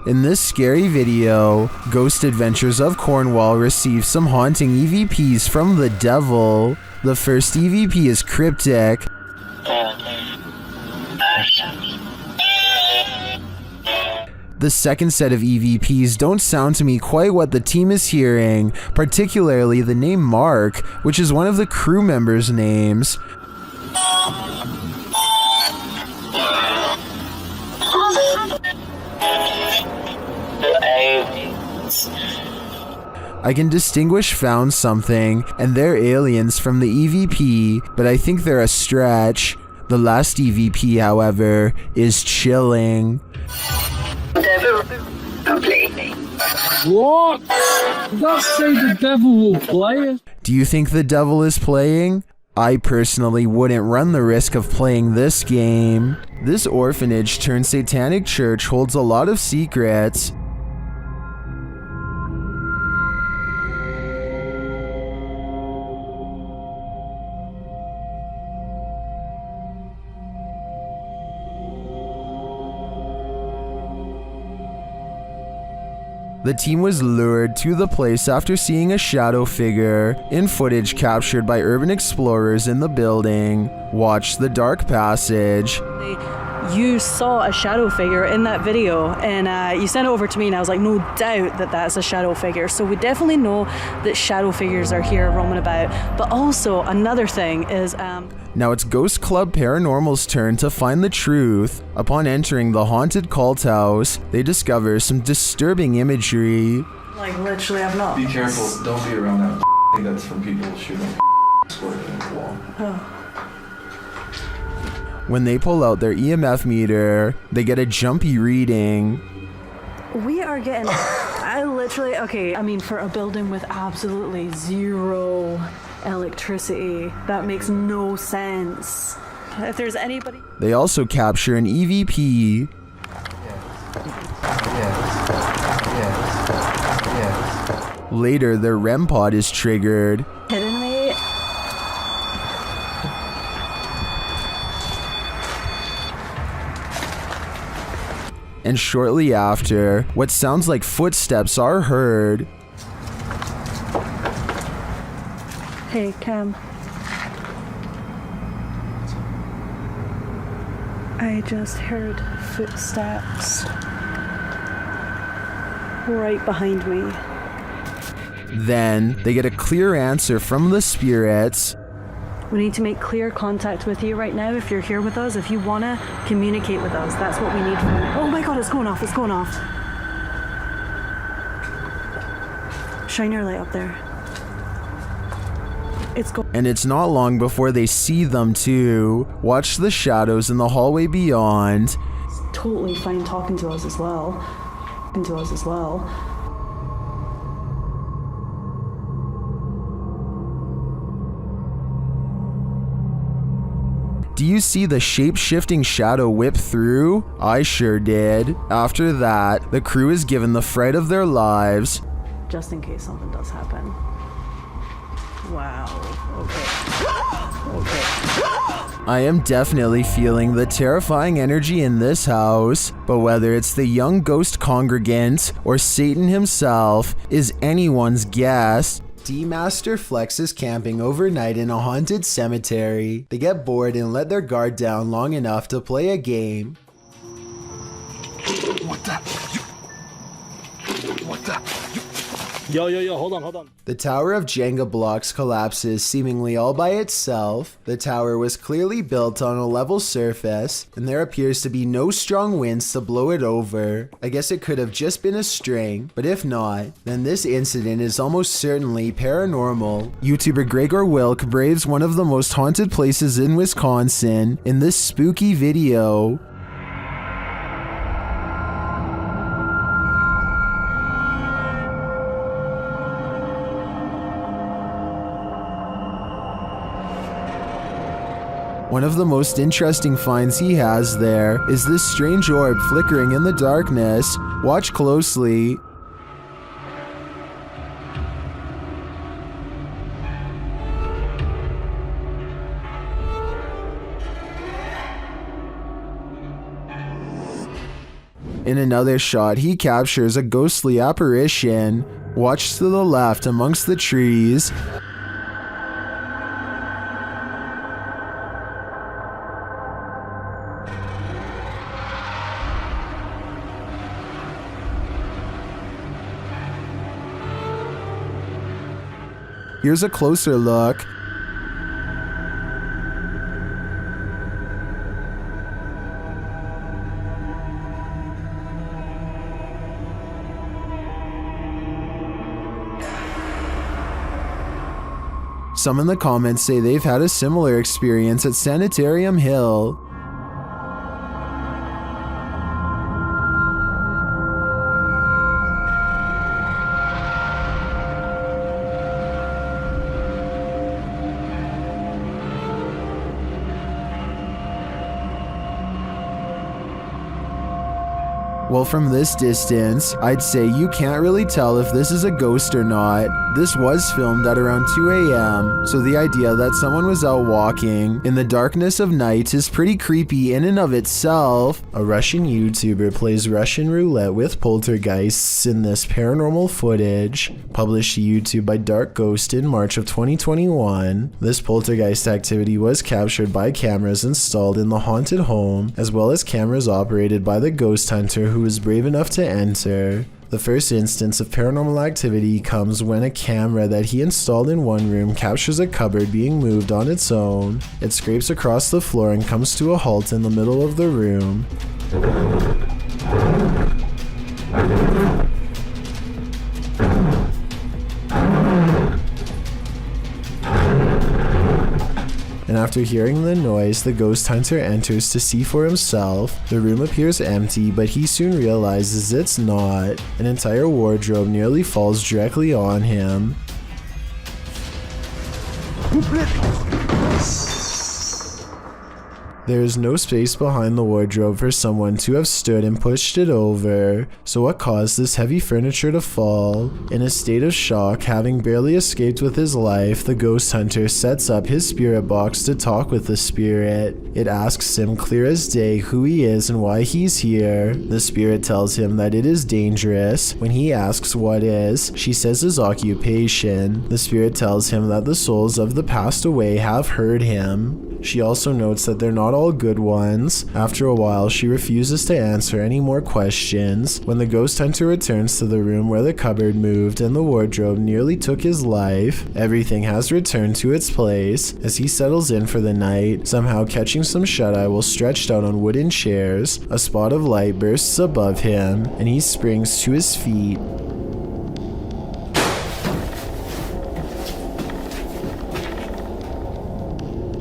In this scary video, Ghost Adventures of Cornwall receives some haunting EVPs from the devil. The first EVP is cryptic. The second set of EVPs don't sound to me quite what the team is hearing, particularly the name Mark, which is one of the crew members' names. I can distinguish found something and they're aliens from the EVP, but I think they're a stretch. The last EVP, however, is chilling. What? That say the devil will play? Do you think the devil is playing? I personally wouldn't run the risk of playing this game. This orphanage turned satanic church holds a lot of secrets. The team was lured to the place after seeing a shadow figure in footage captured by urban explorers in the building. Watch the dark passage. You saw a shadow figure in that video and you sent it over to me and I was like, no doubt that that's a shadow figure. So we definitely know that shadow figures are here roaming about. But also another thing is... Now it's Ghost Club Paranormal's turn to find the truth. Upon entering the haunted cult house, they discover some disturbing imagery. Like literally I've not... Be careful, don't be around that thing that's from people shooting squirting in the wall. Oh. When they pull out their EMF meter, they get a jumpy reading. We are getting... okay, I mean for a building with absolutely zero electricity, that makes no sense. If there's anybody... They also capture an EVP. Yes. Later, their REM pod is triggered. Kidding me? And shortly after, what sounds like footsteps are heard. Hey, Cam. I just heard footsteps right behind me. Then, they get a clear answer from the spirits. We need to make clear contact with you right now if you're here with us. If you want to communicate with us, that's what we need from you. Oh my god, it's going off, it's going off. Shine your light up there. And it's not long before they see them too. Watch the shadows in the hallway beyond. It's totally fine talking to us as well. Do you see the shape-shifting shadow whip through? I sure did. After that, the crew is given the fright of their lives. Just in case something does happen. Wow, okay. I am definitely feeling the terrifying energy in this house, but whether it's the young ghost congregant or Satan himself is anyone's guess. D-Master Flex is camping overnight in a haunted cemetery. They get bored and let their guard down long enough to play a game. What the? Yo, hold on. The tower of Jenga blocks collapses seemingly all by itself. The tower was clearly built on a level surface, and there appears to be no strong winds to blow it over. I guess it could have just been a string, but if not, then this incident is almost certainly paranormal. YouTuber Gregor Wilk braves one of the most haunted places in Wisconsin in this spooky video. One of the most interesting finds he has there is this strange orb flickering in the darkness. Watch closely. In In another shot, he captures a ghostly apparition. Watch to the left amongst the trees. Here's a closer look. Some in the comments say they've had a similar experience at Sanitarium Hill. Well, from this distance, I'd say you can't really tell if this is a ghost or not. This was filmed at around 2 a.m., so the idea that someone was out walking in the darkness of night is pretty creepy in and of itself. A Russian YouTuber plays Russian roulette with poltergeists in this paranormal footage, published to YouTube by Dark Ghost in March of 2021. This poltergeist activity was captured by cameras installed in the haunted home, as well as cameras operated by the ghost hunter who was brave enough to enter. The first instance of paranormal activity comes when a camera that he installed in one room captures a cupboard being moved on its own. It scrapes across the floor and comes to a halt in the middle of the room. And after hearing the noise, the ghost hunter enters to see for himself. The room appears empty, but he soon realizes it's not. An entire wardrobe nearly falls directly on him. There is no space behind the wardrobe for someone to have stood and pushed it over. So what caused this heavy furniture to fall? In a state of shock, having barely escaped with his life, the ghost hunter sets up his spirit box to talk with the spirit. It asks him clear as day who he is and why he's here. The spirit tells him that it is dangerous. When he asks what is, she says his occupation. The spirit tells him that the souls of the passed away have heard him. She also notes that they're not all good ones. After a while, she refuses to answer any more questions. When the ghost hunter returns to the room where the cupboard moved and the wardrobe nearly took his life, everything has returned to its place. As he settles in for the night, somehow catching some shut-eye while stretched out on wooden chairs, a spot of light bursts above him, and he springs to his feet.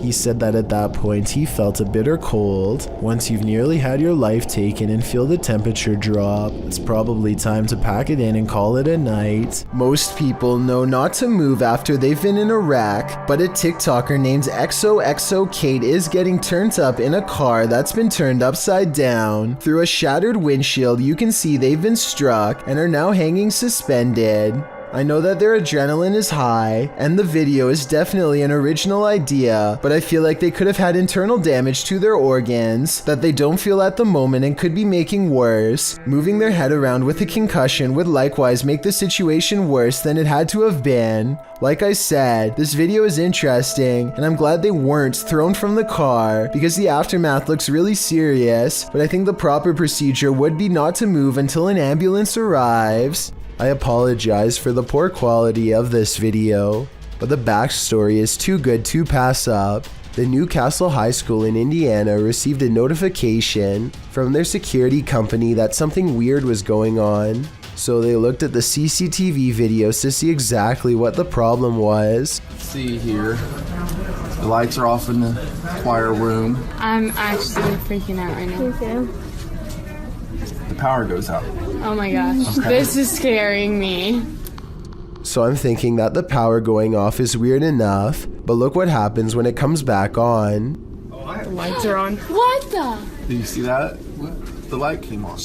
He said that at that point he felt a bitter cold. Once you've nearly had your life taken and feel the temperature drop, it's probably time to pack it in and call it a night. Most people know not to move after they've been in a wreck, but a TikToker named XOXO Kate is getting turned up in a car that's been turned upside down. Through a shattered windshield, you can see they've been struck and are now hanging suspended. I know that their adrenaline is high, and the video is definitely an original idea, but I feel like they could have had internal damage to their organs that they don't feel at the moment and could be making worse. Moving their head around with a concussion would likewise make the situation worse than it had to have been. Like I said, this video is interesting, and I'm glad they weren't thrown from the car because the aftermath looks really serious, but I think the proper procedure would be not to move until an ambulance arrives. I apologize for the poor quality of this video, but the backstory is too good to pass up. The Newcastle High School in Indiana received a notification from their security company that something weird was going on. So they looked at the CCTV videos to see exactly what the problem was. See here, the lights are off in the choir room. I'm actually freaking out right now. Me too. The power goes out. Oh my gosh, Okay. This is scaring me. So I'm thinking that the power going off is weird enough, but look what happens when it comes back on. The lights are on. What the? Do you see that? The light came on.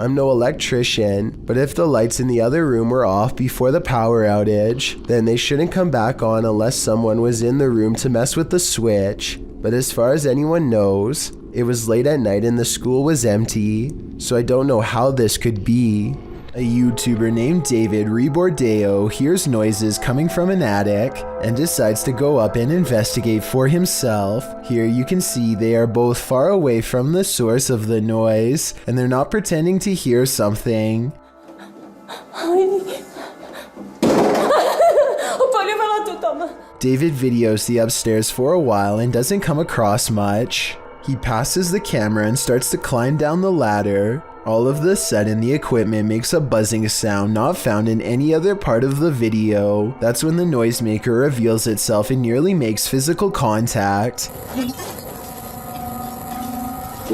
I'm no electrician, but if the lights in the other room were off before the power outage, then they shouldn't come back on unless someone was in the room to mess with the switch. But as far as anyone knows, It was late at night and the school was empty, so I don't know how this could be. A YouTuber named David Rebordeo hears noises coming from an attic and decides to go up and investigate for himself. Here you can see they are both far away from the source of the noise, and they're not pretending to hear something. David videos the upstairs for a while and doesn't come across much. He passes the camera and starts to climb down the ladder. All of a sudden, the equipment makes a buzzing sound not found in any other part of the video. That's when the noisemaker reveals itself and nearly makes physical contact.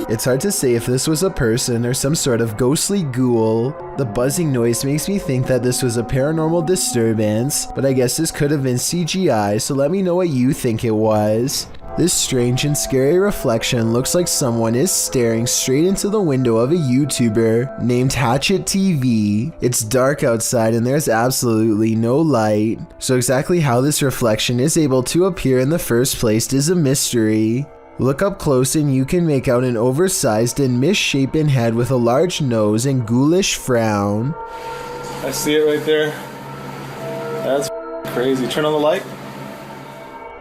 It's hard to say if this was a person or some sort of ghostly ghoul. The buzzing noise makes me think that this was a paranormal disturbance, but I guess this could have been CGI, so let me know what you think it was. This strange and scary reflection looks like someone is staring straight into the window of a YouTuber named Hatchet TV. It's dark outside and there's absolutely no light, so exactly how this reflection is able to appear in the first place is a mystery. Look up close and you can make out an oversized and misshapen head with a large nose and ghoulish frown. I see it right there. That's crazy. Turn on the light.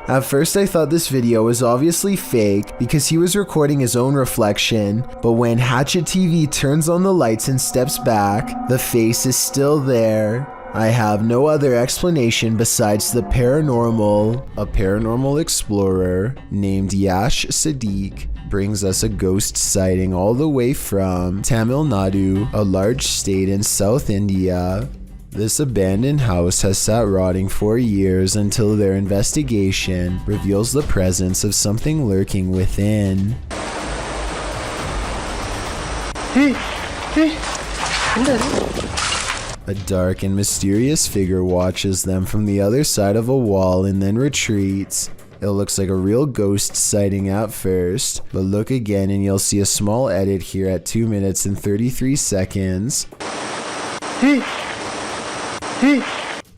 At first I thought this video was obviously fake because he was recording his own reflection, but when Hatchet TV turns on the lights and steps back, the face is still there. I have no other explanation besides the paranormal. A paranormal explorer named Yash Sadiq brings us a ghost sighting all the way from Tamil Nadu, a large state in South India. This abandoned house has sat rotting for years until their investigation reveals the presence of something lurking within. A dark and mysterious figure watches them from the other side of a wall and then retreats. It looks like a real ghost sighting at first, but look again and you'll see a small edit here at 2 minutes and 33 seconds.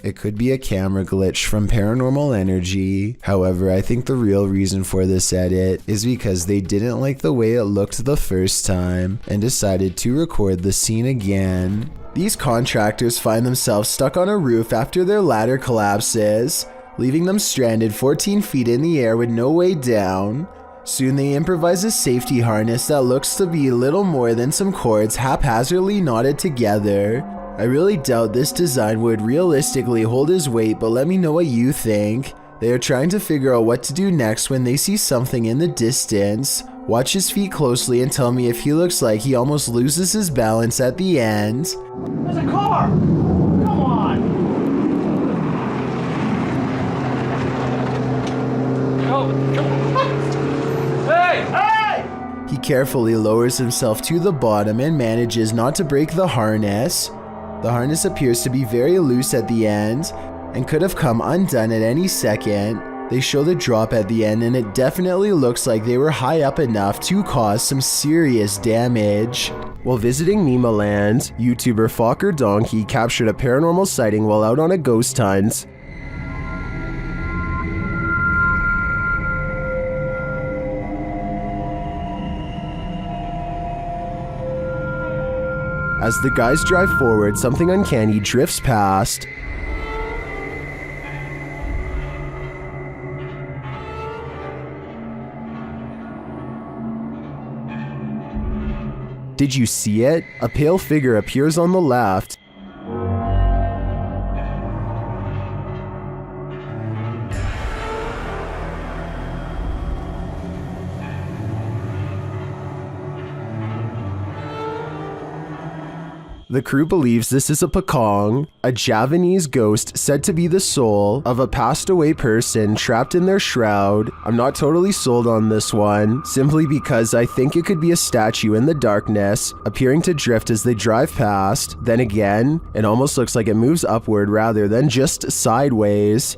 It could be a camera glitch from Paranormal Energy. However, I think the real reason for this edit is because they didn't like the way it looked the first time and decided to record the scene again. These contractors find themselves stuck on a roof after their ladder collapses, leaving them stranded 14 feet in the air with no way down. Soon they improvise a safety harness that looks to be little more than some cords haphazardly knotted together. I really doubt this design would realistically hold his weight, but let me know what you think. They are trying to figure out what to do next when they see something in the distance. Watch his feet closely and tell me if he looks like he almost loses his balance at the end. There's a car! Come on! Oh, hey! Hey! He carefully lowers himself to the bottom and manages not to break the harness. The harness appears to be very loose at the end and could have come undone at any second. They show the drop at the end and it definitely looks like they were high up enough to cause some serious damage. While visiting Mimaland, YouTuber Fokker Donkey captured a paranormal sighting while out on a ghost hunt. As the guys drive forward, something uncanny drifts past. Did you see it? A pale figure appears on the left. The crew believes this is a Pakong, a Javanese ghost said to be the soul of a passed away person trapped in their shroud. I'm not totally sold on this one, simply because I think it could be a statue in the darkness, appearing to drift as they drive past. Then again, it almost looks like it moves upward rather than just sideways.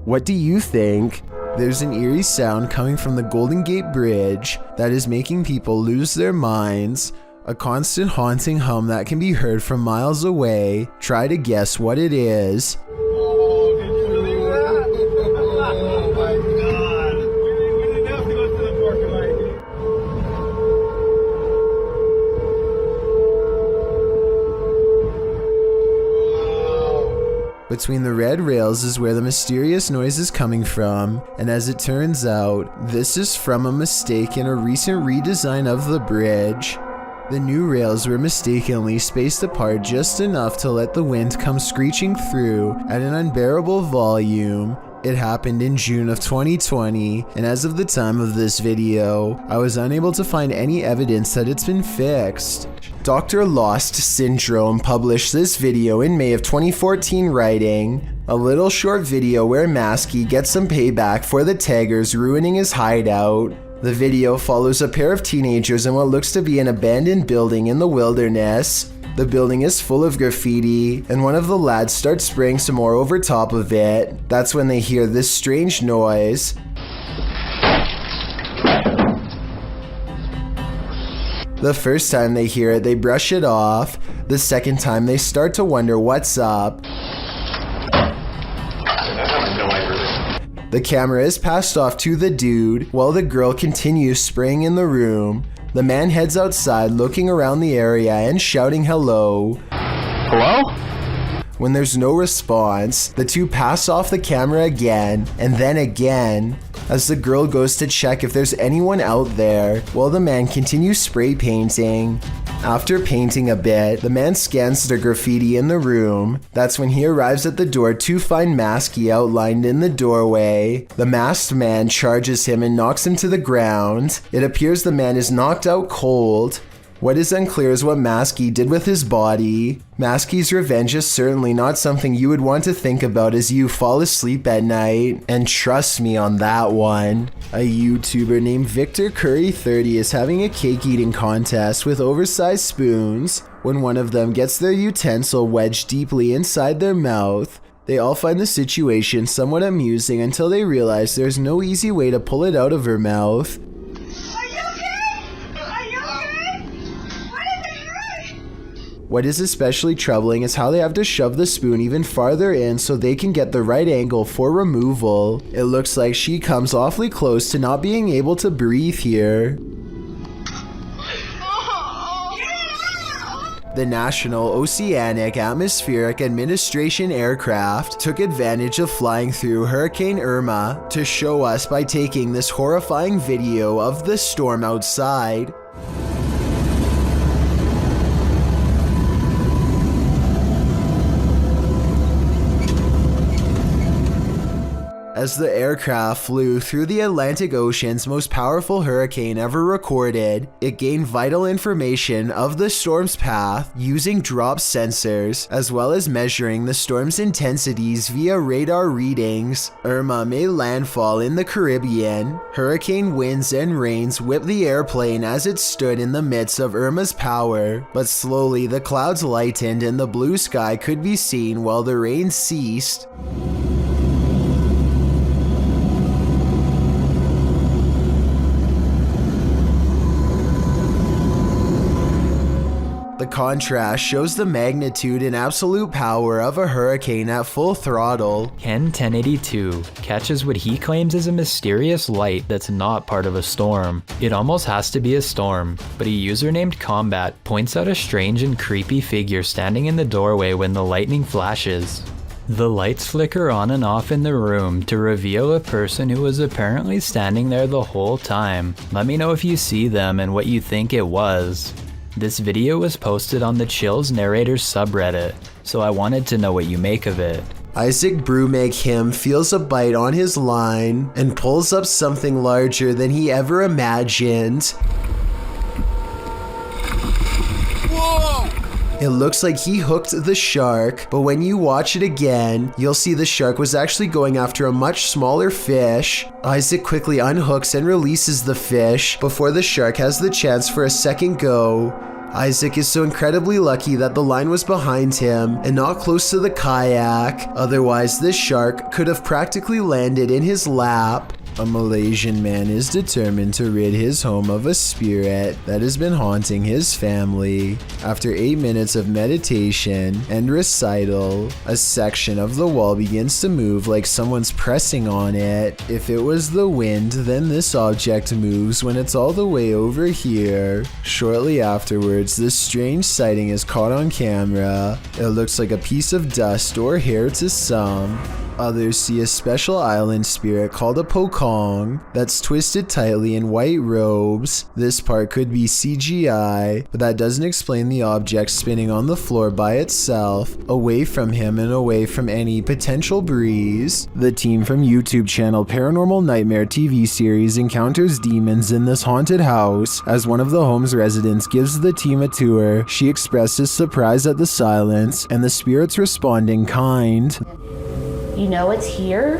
What do you think? There's an eerie sound coming from the Golden Gate Bridge that is making people lose their minds. A constant haunting hum that can be heard from miles away. Try to guess what it is. Oh my God. Between the red rails is where the mysterious noise is coming from, and as it turns out, this is from a mistake in a recent redesign of the bridge. The new rails were mistakenly spaced apart just enough to let the wind come screeching through at an unbearable volume. It happened in June of 2020, and as of the time of this video, I was unable to find any evidence that it's been fixed. Dr. Lost Syndrome published this video in May of 2014 writing, a little short video where Maskey gets some payback for the taggers ruining his hideout. The video follows a pair of teenagers in what looks to be an abandoned building in the wilderness. The building is full of graffiti, and one of the lads starts spraying some more over top of it. That's when they hear this strange noise. The first time they hear it, they brush it off. The second time, they start to wonder what's up. The camera is passed off to the dude, while the girl continues spraying in the room. The man heads outside, looking around the area and shouting hello. Hello? When there's no response, the two pass off the camera again, and then again, as the girl goes to check if there's anyone out there, while the man continues spray painting. After painting a bit, the man scans the graffiti in the room. That's when he arrives at the door to find Maskey outlined in the doorway. The masked man charges him and knocks him to the ground. It appears the man is knocked out cold. What is unclear is what Maskey did with his body. Maskey's revenge is certainly not something you would want to think about as you fall asleep at night. And trust me on that one. A YouTuber named Victor Curry 30 is having a cake eating contest with oversized spoons. When one of them gets their utensil wedged deeply inside their mouth, they all find the situation somewhat amusing until they realize there's no easy way to pull it out of her mouth. What is especially troubling is how they have to shove the spoon even farther in so they can get the right angle for removal. It looks like she comes awfully close to not being able to breathe here. The National Oceanic Atmospheric Administration aircraft took advantage of flying through Hurricane Irma to show us by taking this horrifying video of the storm outside. As the aircraft flew through the Atlantic Ocean's most powerful hurricane ever recorded, it gained vital information of the storm's path using drop sensors, as well as measuring the storm's intensities via radar readings. Irma made landfall in the Caribbean. Hurricane winds and rains whipped the airplane as it stood in the midst of Irma's power, but slowly the clouds lightened and the blue sky could be seen while the rain ceased. The contrast shows the magnitude and absolute power of a hurricane at full throttle. Ken 1082 catches what he claims is a mysterious light that's not part of a storm. It almost has to be a storm, but a user named Combat points out a strange and creepy figure standing in the doorway when the lightning flashes. The lights flicker on and off in the room to reveal a person who was apparently standing there the whole time. Let me know if you see them and what you think it was. This video was posted on the Chills Narrators subreddit, so I wanted to know what you make of it. Isaac Brumake him feels a bite on his line and pulls up something larger than he ever imagined. Whoa! It looks like he hooked the shark, but when you watch it again, you'll see the shark was actually going after a much smaller fish. Isaac quickly unhooks and releases the fish before the shark has the chance for a second go. Isaac is so incredibly lucky that the line was behind him and not close to the kayak, otherwise this shark could have practically landed in his lap. A Malaysian man is determined to rid his home of a spirit that has been haunting his family. After 8 minutes of meditation and recital, a section of the wall begins to move like someone's pressing on it. If it was the wind, then this object moves when it's all the way over here. Shortly afterwards, this strange sighting is caught on camera. It looks like a piece of dust or hair to some. Others see a special island spirit called a pokong that's twisted tightly in white robes. This part could be CGI, but that doesn't explain the object spinning on the floor by itself, away from him and away from any potential breeze. The team from YouTube channel Paranormal Nightmare TV series encounters demons in this haunted house. As one of the home's residents gives the team a tour, she expresses surprise at the silence, and the spirits respond in kind. You know it's here,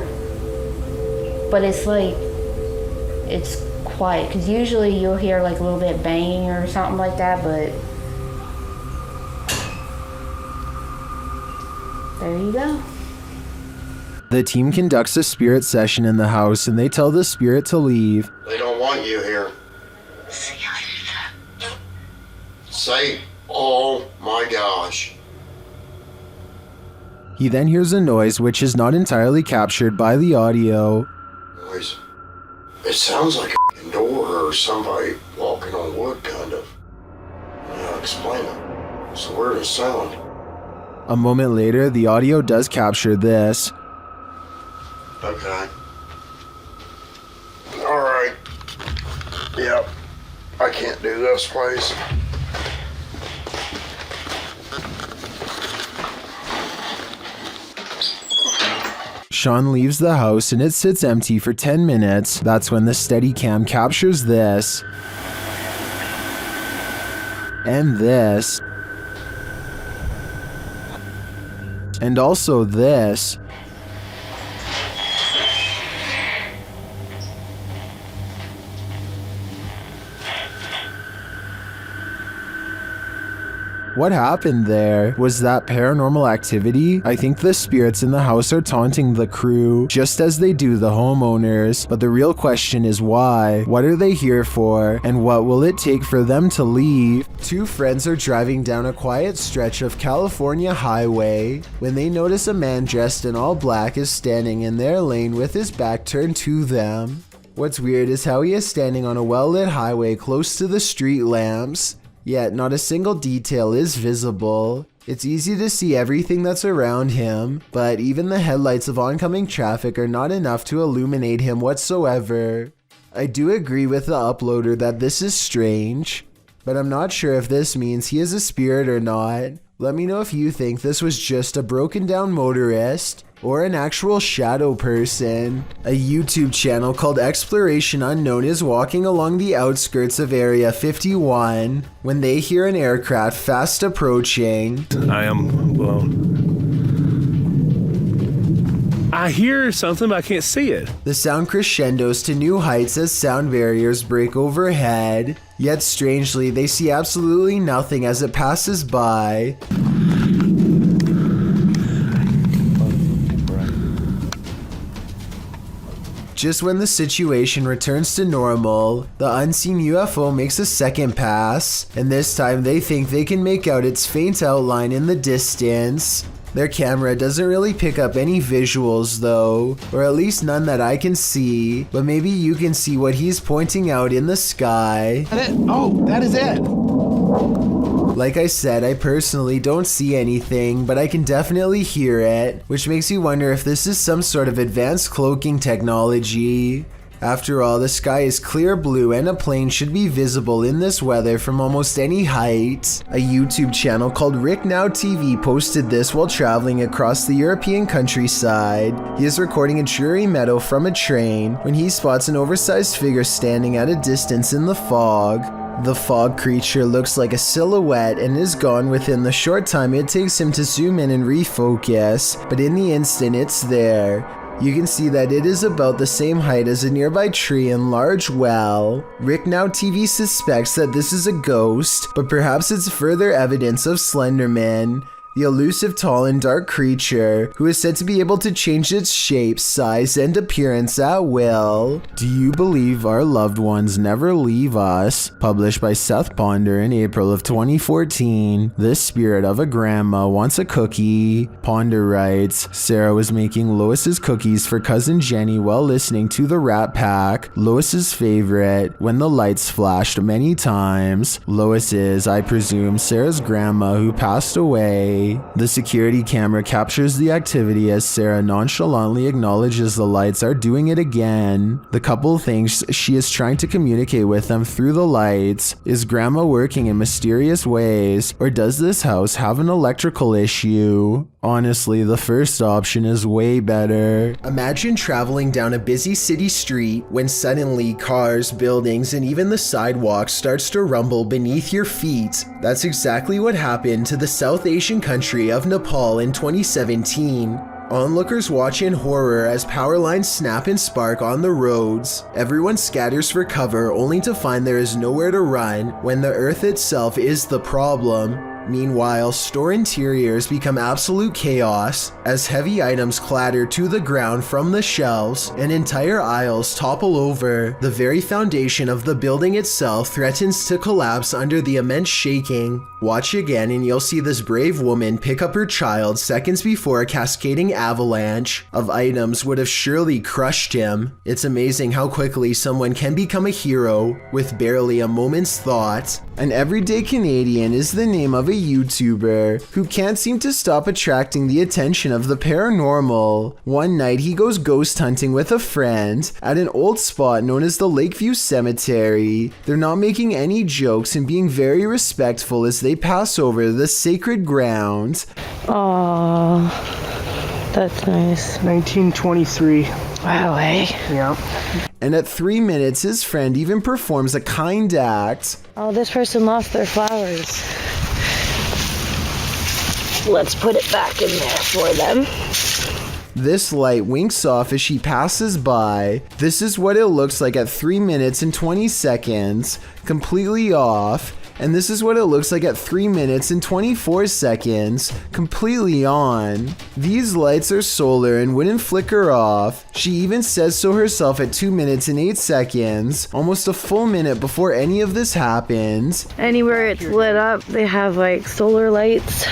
but it's like, it's quiet, because usually you'll hear like a little bit banging or something like that, but there you go. The team conducts a spirit session in the house and they tell the spirit to leave. They don't want you here. Say, oh my gosh. He then hears a noise which is not entirely captured by the audio. Noise. It sounds like a door or somebody walking on wood, kind of. Yeah, explain it. It's the weirdest sound. A moment later, the audio does capture this. Okay. Alright. Yep. I can't do this place. Sean leaves the house and it sits empty for 10 minutes. That's when the Steadicam captures this. And this. And also this. What happened there? Was that paranormal activity? I think the spirits in the house are taunting the crew, just as they do the homeowners. But the real question is why? What are they here for? And what will it take for them to leave? Two friends are driving down a quiet stretch of California highway when they notice a man dressed in all black is standing in their lane with his back turned to them. What's weird is how he is standing on a well-lit highway close to the street lamps. Yet not a single detail is visible. It's easy to see everything that's around him, but even the headlights of oncoming traffic are not enough to illuminate him whatsoever. I do agree with the uploader that this is strange, but I'm not sure if this means he is a spirit or not. Let me know if you think this was just a broken down motorist or an actual shadow person. A YouTube channel called Exploration Unknown is walking along the outskirts of Area 51 when they hear an aircraft fast approaching. I am blown. I hear something, but I can't see it. The sound crescendos to new heights as sound barriers break overhead. Yet strangely, they see absolutely nothing as it passes by. Just when the situation returns to normal, the unseen UFO makes a second pass, and this time they think they can make out its faint outline in the distance. Their camera doesn't really pick up any visuals though, or at least none that I can see, but maybe you can see what he's pointing out in the sky. Oh, that is it. Like I said, I personally don't see anything, but I can definitely hear it, which makes you wonder if this is some sort of advanced cloaking technology. After all, the sky is clear blue and a plane should be visible in this weather from almost any height. A YouTube channel called Rick Now TV posted this while traveling across the European countryside. He is recording a dreary meadow from a train when he spots an oversized figure standing at a distance in the fog. The fog creature looks like a silhouette and is gone within the short time it takes him to zoom in and refocus, but in the instant it's there. You can see that it is about the same height as a nearby tree and large well. Rick Now TV suspects that this is a ghost, but perhaps it's further evidence of Slenderman. the elusive, tall, and dark creature who is said to be able to change its shape, size, and appearance at will. Do you believe our loved ones never leave us? Published by Seth Ponder in April of 2014. The spirit of a grandma wants a cookie. Ponder writes, Sarah was making Lois's cookies for cousin Jenny while listening to the Rat Pack, Lois's favorite, when the lights flashed many times. Lois is, I presume, Sarah's grandma who passed away. The security camera captures the activity as Sarah nonchalantly acknowledges the lights are doing it again. The couple thinks she is trying to communicate with them through the lights. Is grandma working in mysterious ways, or does this house have an electrical issue? Honestly, the first option is way better. Imagine traveling down a busy city street when suddenly cars, buildings, and even the sidewalk starts to rumble beneath your feet. That's exactly what happened to the South Asian country of Nepal in 2017. Onlookers watch in horror as power lines snap and spark on the roads. Everyone scatters for cover only to find there is nowhere to run when the earth itself is the problem. Meanwhile, store interiors become absolute chaos as heavy items clatter to the ground from the shelves and entire aisles topple over. The very foundation of the building itself threatens to collapse under the immense shaking. Watch again and you'll see this brave woman pick up her child seconds before a cascading avalanche of items would have surely crushed him. It's amazing how quickly someone can become a hero with barely a moment's thought. An everyday Canadian is the name of a YouTuber who can't seem to stop attracting the attention of the paranormal. One night he goes ghost hunting with a friend at an old spot known as the Lakeview Cemetery. They're not making any jokes and being very respectful as they pass over the sacred ground. Oh, that's nice. 1923. Wow, eh? Yeah. And at 3 minutes, his friend even performs a kind act. Oh, this person lost their flowers. Let's put it back in there for them. This light winks off as she passes by. This is what it looks like at 3 minutes and 20 seconds, completely off. And this is what it looks like at 3 minutes and 24 seconds, completely on. These lights are solar and wouldn't flicker off. She even says so herself at 2 minutes and 8 seconds, almost a full minute before any of this happens. Anywhere it's lit up, they have like solar lights.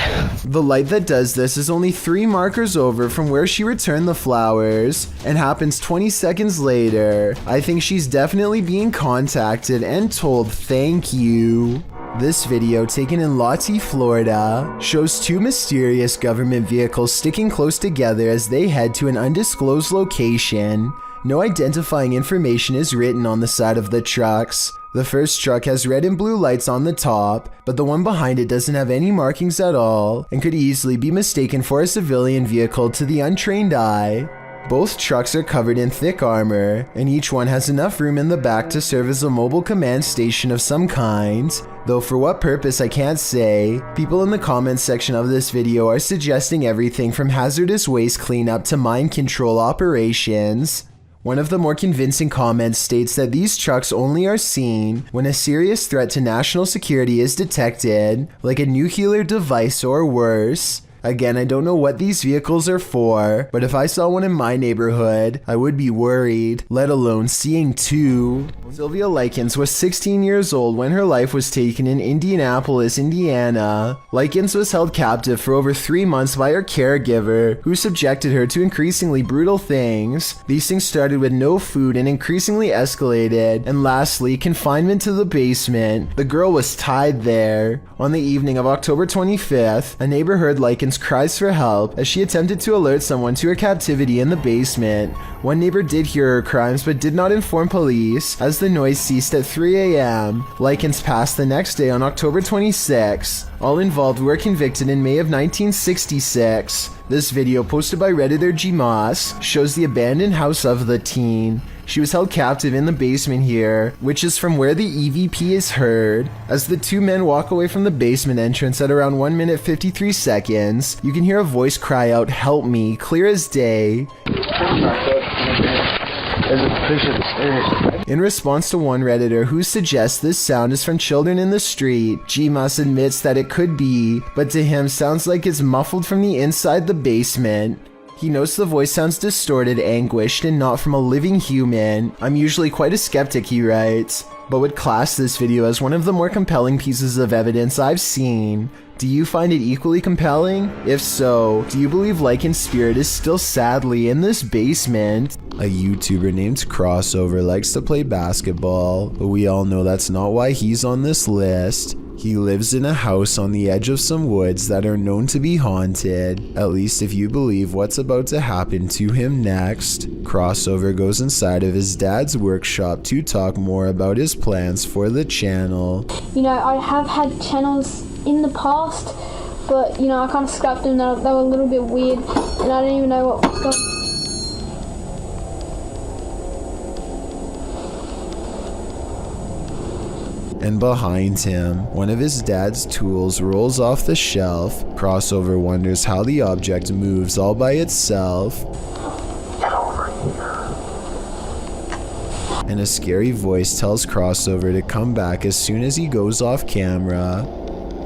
The light that does this is only 3 markers over from where she returned the flowers and happens 20 seconds later. I think she's definitely being contacted and told thank you. This video, taken in Lottie, Florida, shows 2 mysterious government vehicles sticking close together as they head to an undisclosed location. No identifying information is written on the side of the trucks. The first truck has red and blue lights on the top, but the one behind it doesn't have any markings at all and could easily be mistaken for a civilian vehicle to the untrained eye. Both trucks are covered in thick armor, and each one has enough room in the back to serve as a mobile command station of some kind. Though for what purpose I can't say. People in the comments section of this video are suggesting everything from hazardous waste cleanup to mind control operations. One of the more convincing comments states that these trucks only are seen when a serious threat to national security is detected, like a nuclear device or worse. Again, I don't know what these vehicles are for, but if I saw one in my neighborhood, I would be worried, let alone seeing 2. Sylvia Likens was 16 years old when her life was taken in Indianapolis, Indiana. Likens was held captive for over 3 months by her caregiver, who subjected her to increasingly brutal things. These things started with no food and increasingly escalated, and lastly, confinement to the basement. The girl was tied there. On the evening of October 25th, a neighbor heard Likens cries for help as she attempted to alert someone to her captivity in the basement. One neighbor did hear her cries but did not inform police as the noise ceased at 3 a.m. Likens passed the next day on October 26. All involved were convicted in May of 1966. This video, posted by Redditor Gmas, shows the abandoned house of the teen. She was held captive in the basement here, which is from where the EVP is heard. As the 2 men walk away from the basement entrance at around 1 minute 53 seconds, you can hear a voice cry out, "Help me," clear as day. In response to one Redditor who suggests this sound is from children in the street, Gmas admits that it could be, but to him sounds like it's muffled from the inside the basement. He notes the voice sounds distorted, anguished, and not from a living human. I'm usually quite a skeptic, he writes, but would class this video as one of the more compelling pieces of evidence I've seen. Do you find it equally compelling? If so, do you believe Lycan's spirit is still sadly in this basement? A YouTuber named Crossover likes to play basketball, but we all know that's not why he's on this list. He lives in a house on the edge of some woods that are known to be haunted, at least if you believe what's about to happen to him next. Crossover goes inside of his dad's workshop to talk more about his plans for the channel. You know, I have had channels in the past, but you know, I kind of scrapped them. They were a little bit weird, and I didn't even know what was going on. And behind him, one of his dad's tools rolls off the shelf. Crossover wonders how the object moves all by itself. Get over here. And a scary voice tells Crossover to come back as soon as he goes off camera.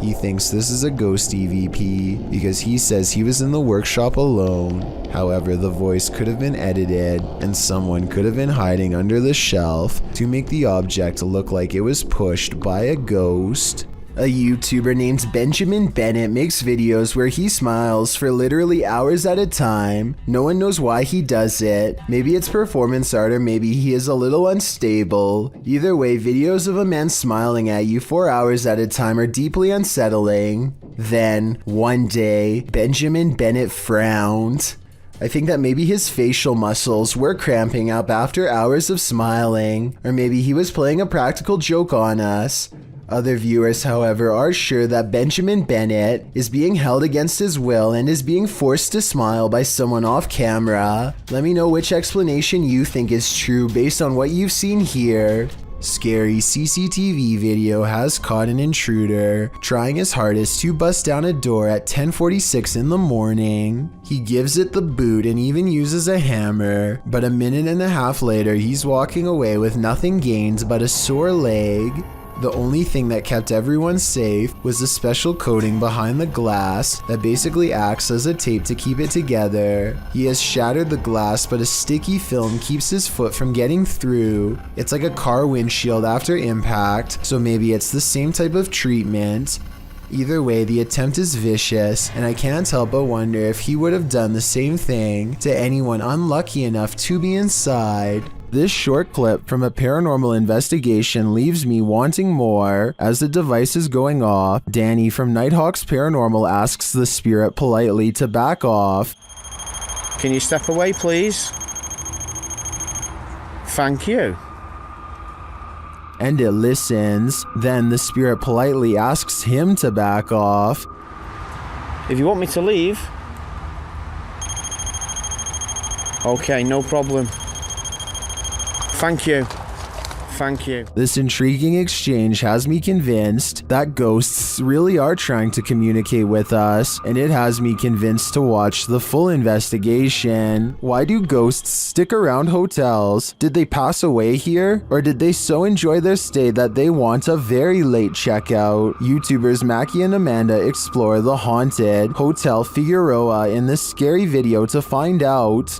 He thinks this is a ghost EVP because he says he was in the workshop alone. However, the voice could have been edited and someone could have been hiding under the shelf to make the object look like it was pushed by a ghost. A YouTuber named Benjamin Bennett makes videos where he smiles for literally hours at a time. No one knows why he does it. Maybe it's performance art or maybe he is a little unstable. Either way, videos of a man smiling at you for hours at a time are deeply unsettling. Then, one day, Benjamin Bennett frowned. I think that maybe his facial muscles were cramping up after hours of smiling, or maybe he was playing a practical joke on us. Other viewers, however, are sure that Benjamin Bennett is being held against his will and is being forced to smile by someone off camera. Let me know which explanation you think is true based on what you've seen here. Scary CCTV video has caught an intruder trying his hardest to bust down a door at 10:46 in the morning. He gives it the boot and even uses a hammer, but a minute and a half later he's walking away with nothing gained but a sore leg. The only thing that kept everyone safe was the special coating behind the glass that basically acts as a tape to keep it together. He has shattered the glass, but a sticky film keeps his foot from getting through. It's like a car windshield after impact, so maybe it's the same type of treatment. Either way, the attempt is vicious, and I can't help but wonder if he would have done the same thing to anyone unlucky enough to be inside. This short clip from a paranormal investigation leaves me wanting more. As the device is going off, Danny from Nighthawks Paranormal asks the spirit politely to back off. Can you step away, please? Thank you. And it listens. Then the spirit politely asks him to back off. If you want me to leave. Okay, no problem. Thank you. Thank you. This intriguing exchange has me convinced that ghosts really are trying to communicate with us, and it has me convinced to watch the full investigation. Why do ghosts stick around hotels? Did they pass away here? Or did they so enjoy their stay that they want a very late checkout? YouTubers Mackie and Amanda explore the haunted Hotel Figueroa in this scary video to find out.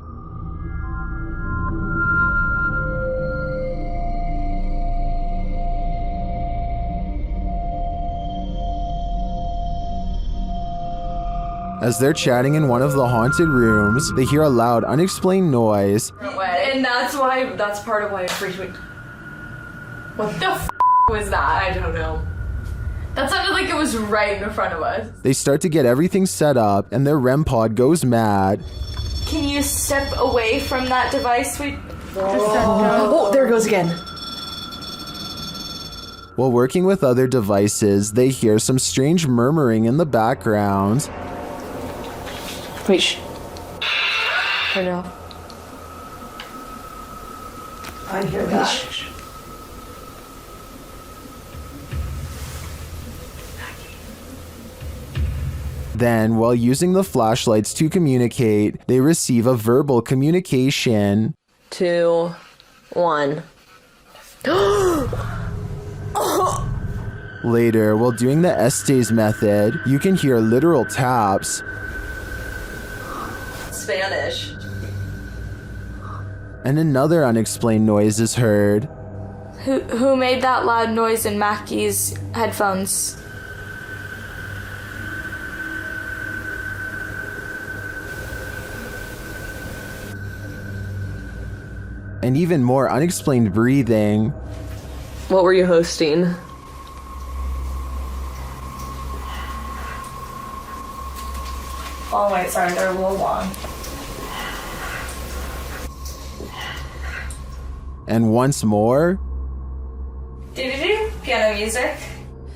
As they're chatting in one of the haunted rooms, they hear a loud, unexplained noise. And that's part of why it freaked me. What the f was that? I don't know. That sounded like it was right in front of us. They start to get everything set up, and their REM pod goes mad. Can you step away from that device, sweet? Oh, there it goes again. While working with other devices, they hear some strange murmuring in the background. Wait, shh. Turn it off. I hear that. Then, while using the flashlights to communicate, they receive a verbal communication. 2, 1. Later, while doing the Estes method, you can hear literal taps. Spanish. And another unexplained noise is heard. Who made that loud noise in Mackie's headphones? And even more unexplained breathing. What were you hosting? Oh wait, sorry, they're a little long. And once more. Piano music.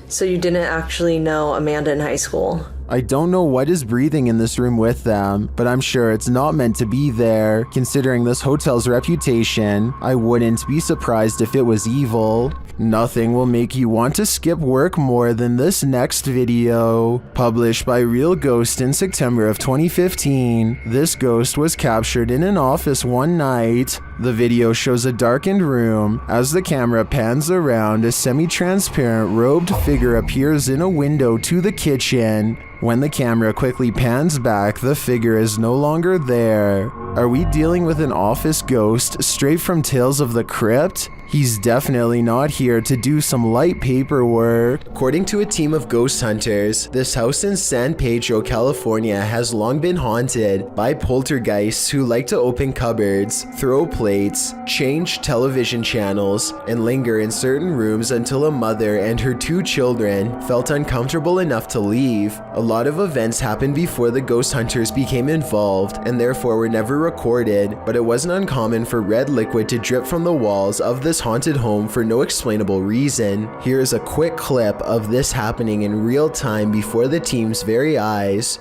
So you didn't actually know Amanda in high school? I don't know what is breathing in this room with them, but I'm sure it's not meant to be there. Considering this hotel's reputation, I wouldn't be surprised if it was evil. Nothing will make you want to skip work more than this next video. Published by Real Ghost in September of 2015, this ghost was captured in an office one night. The video shows a darkened room. As the camera pans around, a semi-transparent robed figure appears in a window to the kitchen. When the camera quickly pans back, the figure is no longer there. Are we dealing with an office ghost straight from Tales of the Crypt? He's definitely not here to do some light paperwork. According to a team of ghost hunters, this house in San Pedro, California has long been haunted by poltergeists who like to open cupboards, throw plates, change television channels, and linger in certain rooms until a mother and her 2 children felt uncomfortable enough to leave. A lot of events happened before the ghost hunters became involved and therefore were never recorded, but it wasn't uncommon for red liquid to drip from the walls of this haunted home for no explainable reason. Here is a quick clip of this happening in real time before the team's very eyes.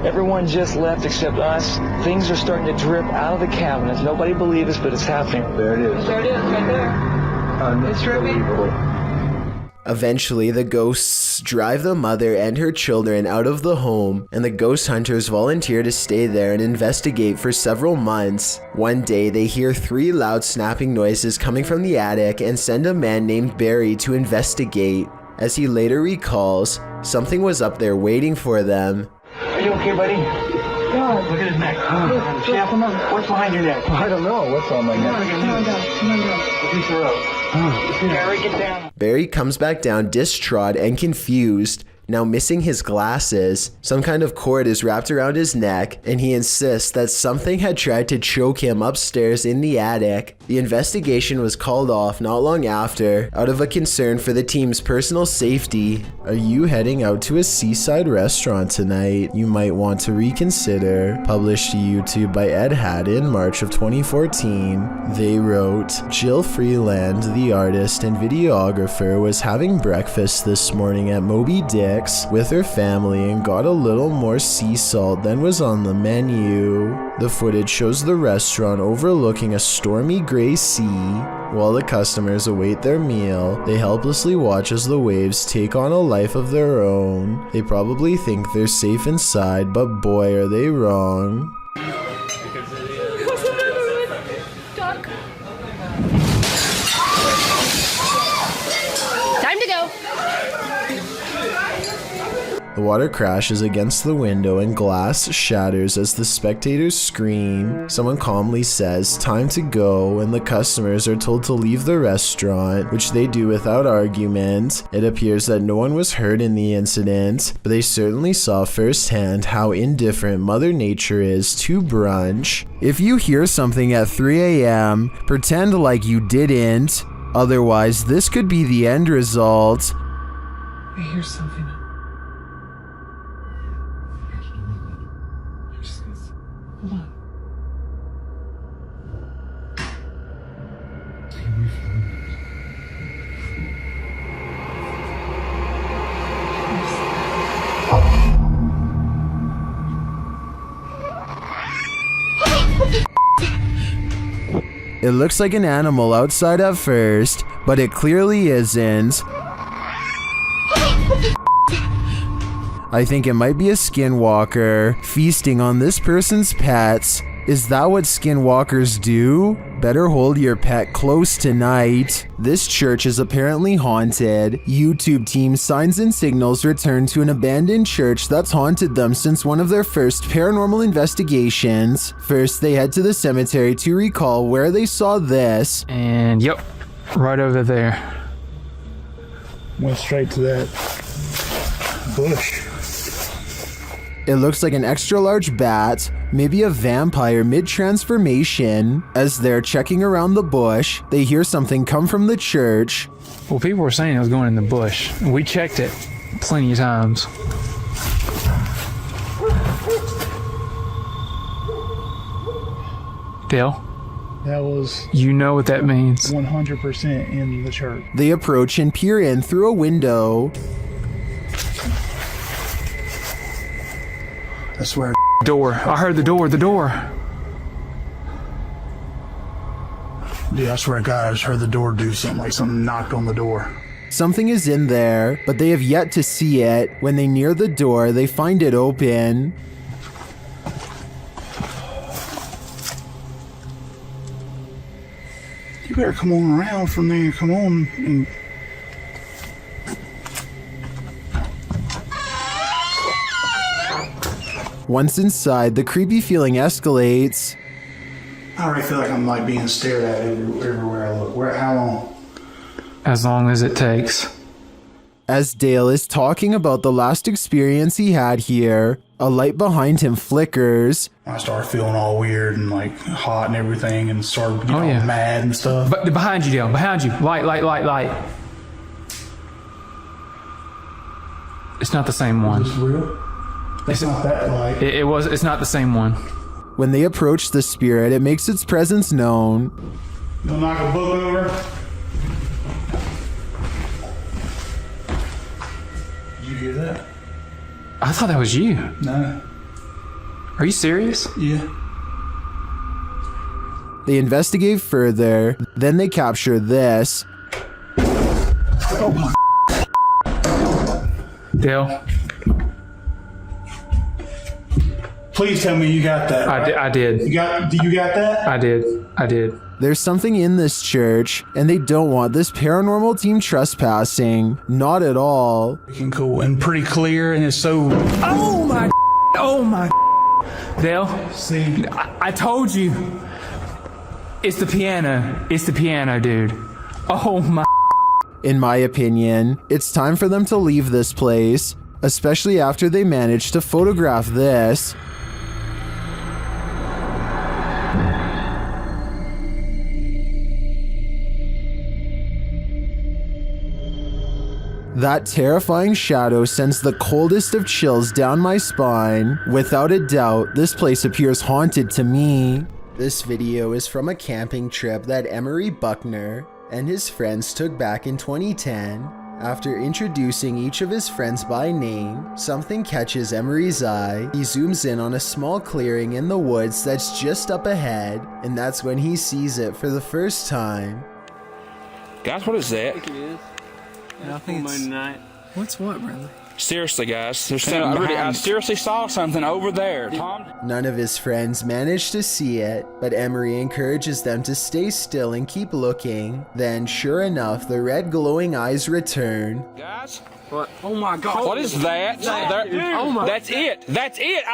Everyone just left except us. Things are starting to drip out of the cabinets. Nobody believes us, but it's happening. There it is. There it is, right there. It's dripping. Eventually, the ghosts drive the mother and her children out of the home, and the ghost hunters volunteer to stay there and investigate for several months. One day, they hear 3 loud snapping noises coming from the attic and send a man named Barry to investigate. As he later recalls, something was up there waiting for them. Are you okay, buddy? God, look at his neck. Chef, what's behind your neck? I don't know what's on my neck. Come on down. Piece of rope. Barry, get down. Barry comes back down distraught and confused, now missing his glasses. Some kind of cord is wrapped around his neck, and he insists that something had tried to choke him upstairs in the attic. The investigation was called off not long after, out of a concern for the team's personal safety. Are you heading out to a seaside restaurant tonight? You might want to reconsider. Published to YouTube by Ed Hadd in March of 2014. They wrote, Jill Freeland, the artist and videographer, was having breakfast this morning at Moby Dick's with her family and got a little more sea salt than was on the menu. The footage shows the restaurant overlooking a stormy gray sea. While the customers await their meal, they helplessly watch as the waves take on a life of their own. They probably think they're safe inside, but boy are they wrong. Time to go. The water crashes against the window and glass shatters as the spectators scream. Someone calmly says, "Time to go," and the customers are told to leave the restaurant, which they do without argument. It appears that no one was hurt in the incident, but they certainly saw firsthand how indifferent Mother Nature is to brunch. If you hear something at 3 a.m., pretend like you didn't. Otherwise, this could be the end result. I hear something. Hold on. It looks like an animal outside at first, but it clearly isn't. I think it might be a skinwalker feasting on this person's pets. Is that what skinwalkers do? Better hold your pet close tonight. This church is apparently haunted. YouTube team Signs and Signals returned to an abandoned church that's haunted them since one of their first paranormal investigations. First, they head to the cemetery to recall where they saw this. And yep, right over there. Went straight to that bush. It looks like an extra large bat, maybe a vampire mid-transformation. As they're checking around the bush, they hear something come from the church. Well, people were saying it was going in the bush. We checked it plenty of times. Dale? That was... You know what that means. 100% in the church. They approach and peer in through a window. I swear. Door. I heard the door. Dude, I swear to God, I just heard the door do something, like something knocked on the door. Something is in there, but they have yet to see it. When they near the door, they find it open. You better come on around from there. Come on. And once inside, the creepy feeling escalates. I already feel like I'm like being stared at everywhere I look. How long? As long as it takes. As Dale is talking about the last experience he had here, a light behind him flickers. I started feeling all weird and like hot and everything and started getting all mad and stuff. But behind you, Dale. Behind you. Light. It's not the same one. Is this real? It's not that light. It's not the same one. When they approach the spirit, it makes its presence known. You'll knock a book over. Did you hear that? I thought that was you. No. Are you serious? Yeah. They investigate further, then they capture this. Oh my. Dale. Please tell me you got that. Right? I did. You got that? I did. There's something in this church, and they don't want this paranormal team trespassing. Not at all. Freaking cool and pretty clear, and it's so... Oh my... Dale, see? I told you. It's the piano. It's the piano, dude. Oh my... In my opinion, it's time for them to leave this place, especially after they managed to photograph this. That terrifying shadow sends the coldest of chills down my spine. Without a doubt, this place appears haunted to me. This video is from a camping trip that Emery Buckner and his friends took back in 2010. After introducing each of his friends by name, something catches Emery's eye. He zooms in on a small clearing in the woods that's just up ahead, and that's when he sees it for the first time. Guys, what is that? I think it's... What's what, Bradley? Seriously, guys, there's something I seriously saw something over there, Tom. None of his friends managed to see it, but Emery encourages them to stay still and keep looking. Then, sure enough, the red glowing eyes return. Guys? What? Oh my God. What is that? That's it. That's it.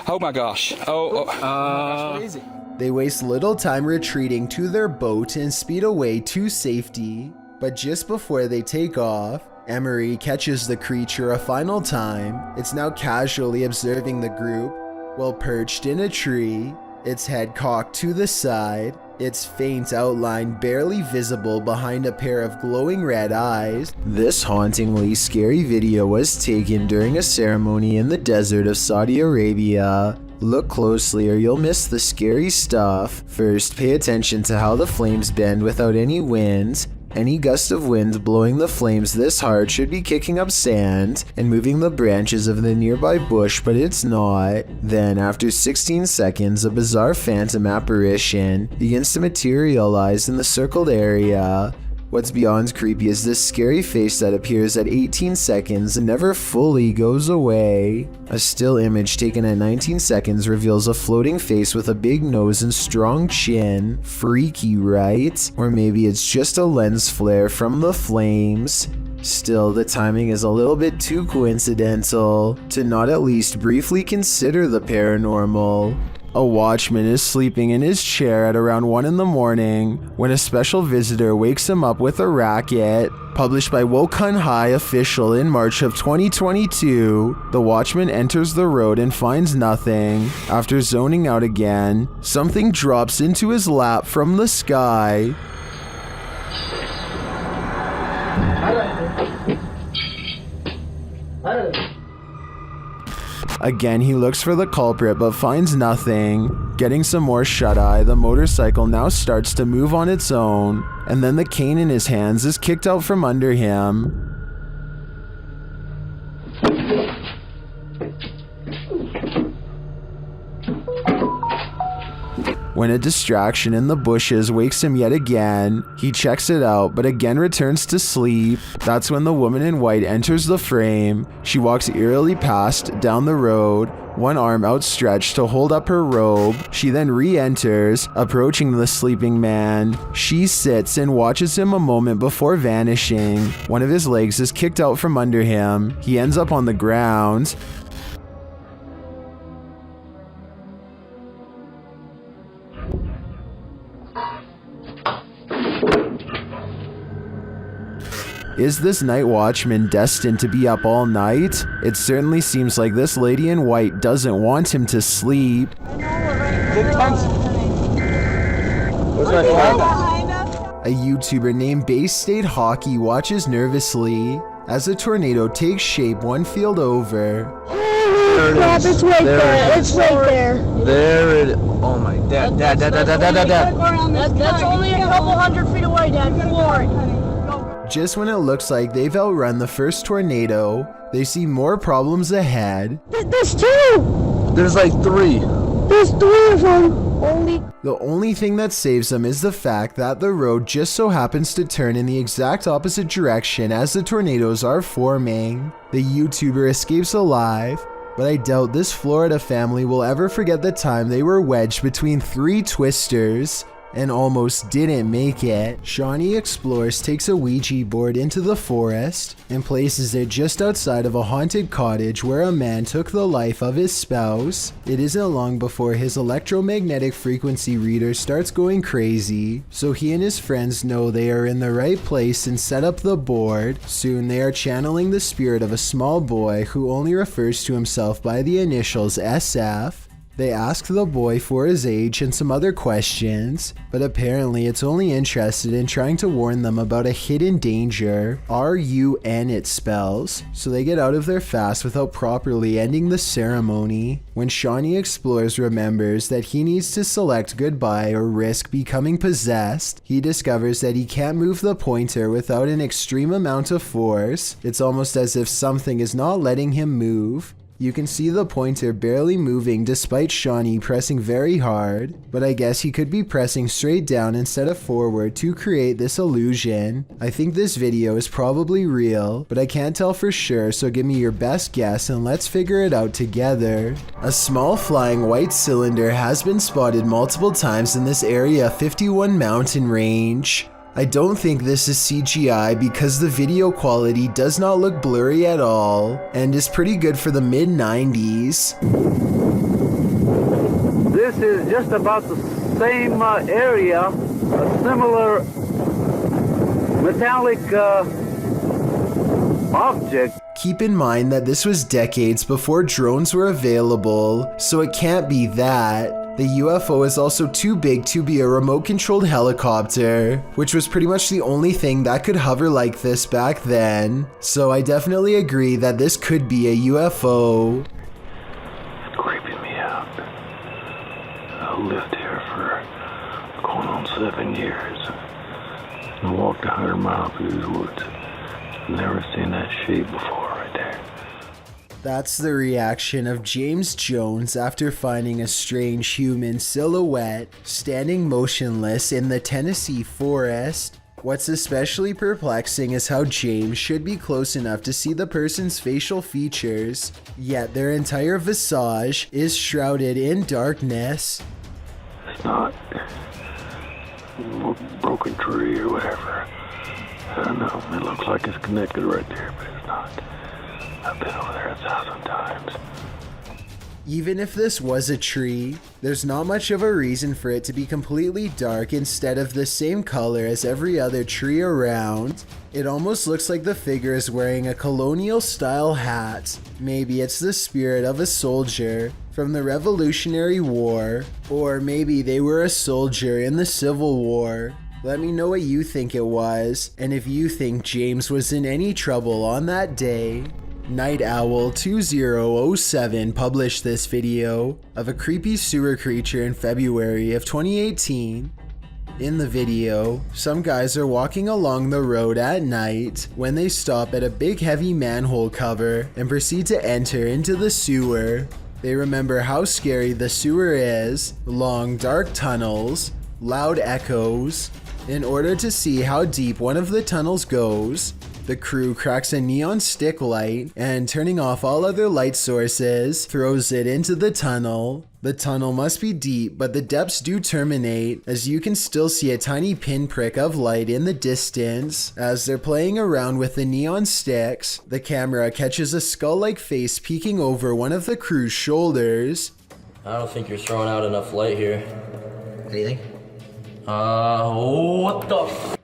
Oh my gosh. What is it? They waste little time retreating to their boat and speed away to safety. But just before they take off, Emery catches the creature a final time. It's now casually observing the group while perched in a tree, its head cocked to the side, its faint outline barely visible behind a pair of glowing red eyes. This hauntingly scary video was taken during a ceremony in the desert of Saudi Arabia. Look closely or you'll miss the scary stuff. First, pay attention to how the flames bend without any wind. Any gust of wind blowing the flames this hard should be kicking up sand and moving the branches of the nearby bush, but it's not. Then, after 16 seconds, a bizarre phantom apparition begins to materialize in the circled area. What's beyond creepy is this scary face that appears at 18 seconds and never fully goes away. A still image taken at 19 seconds reveals a floating face with a big nose and strong chin. Freaky, right? Or maybe it's just a lens flare from the flames. Still, the timing is a little bit too coincidental to not at least briefly consider the paranormal. A watchman is sleeping in his chair at around 1 in the morning when a special visitor wakes him up with a racket. Published by Wokan High Official in March of 2022, the watchman enters the road and finds nothing. After zoning out again, something drops into his lap from the sky. Again, he looks for the culprit but finds nothing. Getting some more shut-eye, the motorcycle now starts to move on its own, and then the cane in his hands is kicked out from under him. When a distraction in the bushes wakes him yet again, he checks it out but again returns to sleep. That's when the woman in white enters the frame. She walks eerily past down the road, one arm outstretched to hold up her robe. She then re-enters, approaching the sleeping man. She sits and watches him a moment before vanishing. One of his legs is kicked out from under him. He ends up on the ground. Is this night watchman destined to be up all night? It certainly seems like this lady in white doesn't want him to sleep. A YouTuber named Bay State Hockey watches nervously as a tornado takes shape one field over. Yeah, it's right there. It's right there. There it is. Oh my, Dad. That's only a couple hundred feet away, Dad. Floor it. Just when it looks like they've outrun the first tornado, they see more problems ahead. There's two! There's like 3. There's 3 of them. The only thing that saves them is the fact that the road just so happens to turn in the exact opposite direction as the tornadoes are forming. The YouTuber escapes alive, but I doubt this Florida family will ever forget the time they were wedged between 3 twisters and almost didn't make it. Shawnee Explores takes a Ouija board into the forest and places it just outside of a haunted cottage where a man took the life of his spouse. It isn't long before his electromagnetic frequency reader starts going crazy, so he and his friends know they are in the right place and set up the board. Soon they are channeling the spirit of a small boy who only refers to himself by the initials SF. They ask the boy for his age and some other questions, but apparently it's only interested in trying to warn them about a hidden danger. RUN it spells, so they get out of there fast without properly ending the ceremony. When Shawnee Explores remembers that he needs to select goodbye or risk becoming possessed, he discovers that he can't move the pointer without an extreme amount of force. It's almost as if something is not letting him move. You can see the pointer barely moving despite Shawnee pressing very hard, but I guess he could be pressing straight down instead of forward to create this illusion. I think this video is probably real, but I can't tell for sure, so give me your best guess and let's figure it out together. A small flying white cylinder has been spotted multiple times in this Area 51 mountain range. I don't think this is CGI because the video quality does not look blurry at all and is pretty good for the mid-90s. This is just about the same area, a similar metallic object. Keep in mind that this was decades before drones were available, so it can't be that. The UFO is also too big to be a remote-controlled helicopter, which was pretty much the only thing that could hover like this back then. So I definitely agree that this could be a UFO. It's creeping me out. I lived here for going on 7 years and walked 100 miles through these woods. Never seen that shape before right there. That's the reaction of James Jones after finding a strange human silhouette standing motionless in the Tennessee forest. What's especially perplexing is how James should be close enough to see the person's facial features, yet their entire visage is shrouded in darkness. It's not a broken tree or whatever. I don't know. It looks like it's connected right there, but it's not. I've been over there 1,000 times. Even if this was a tree, there's not much of a reason for it to be completely dark instead of the same color as every other tree around. It almost looks like the figure is wearing a colonial style hat. Maybe it's the spirit of a soldier from the Revolutionary War, or maybe they were a soldier in the Civil War. Let me know what you think it was, and if you think James was in any trouble on that day. Night Owl 2007 published this video of a creepy sewer creature in February of 2018. In the video, some guys are walking along the road at night when they stop at a big heavy manhole cover and proceed to enter into the sewer. They remember how scary the sewer is, long dark tunnels, loud echoes. In order to see how deep one of the tunnels goes, the crew cracks a neon stick light and, turning off all other light sources, throws it into the tunnel. The tunnel must be deep, but the depths do terminate, as you can still see a tiny pinprick of light in the distance. As they're playing around with the neon sticks, the camera catches a skull-like face peeking over one of the crew's shoulders. I don't think you're throwing out enough light here. Anything? What the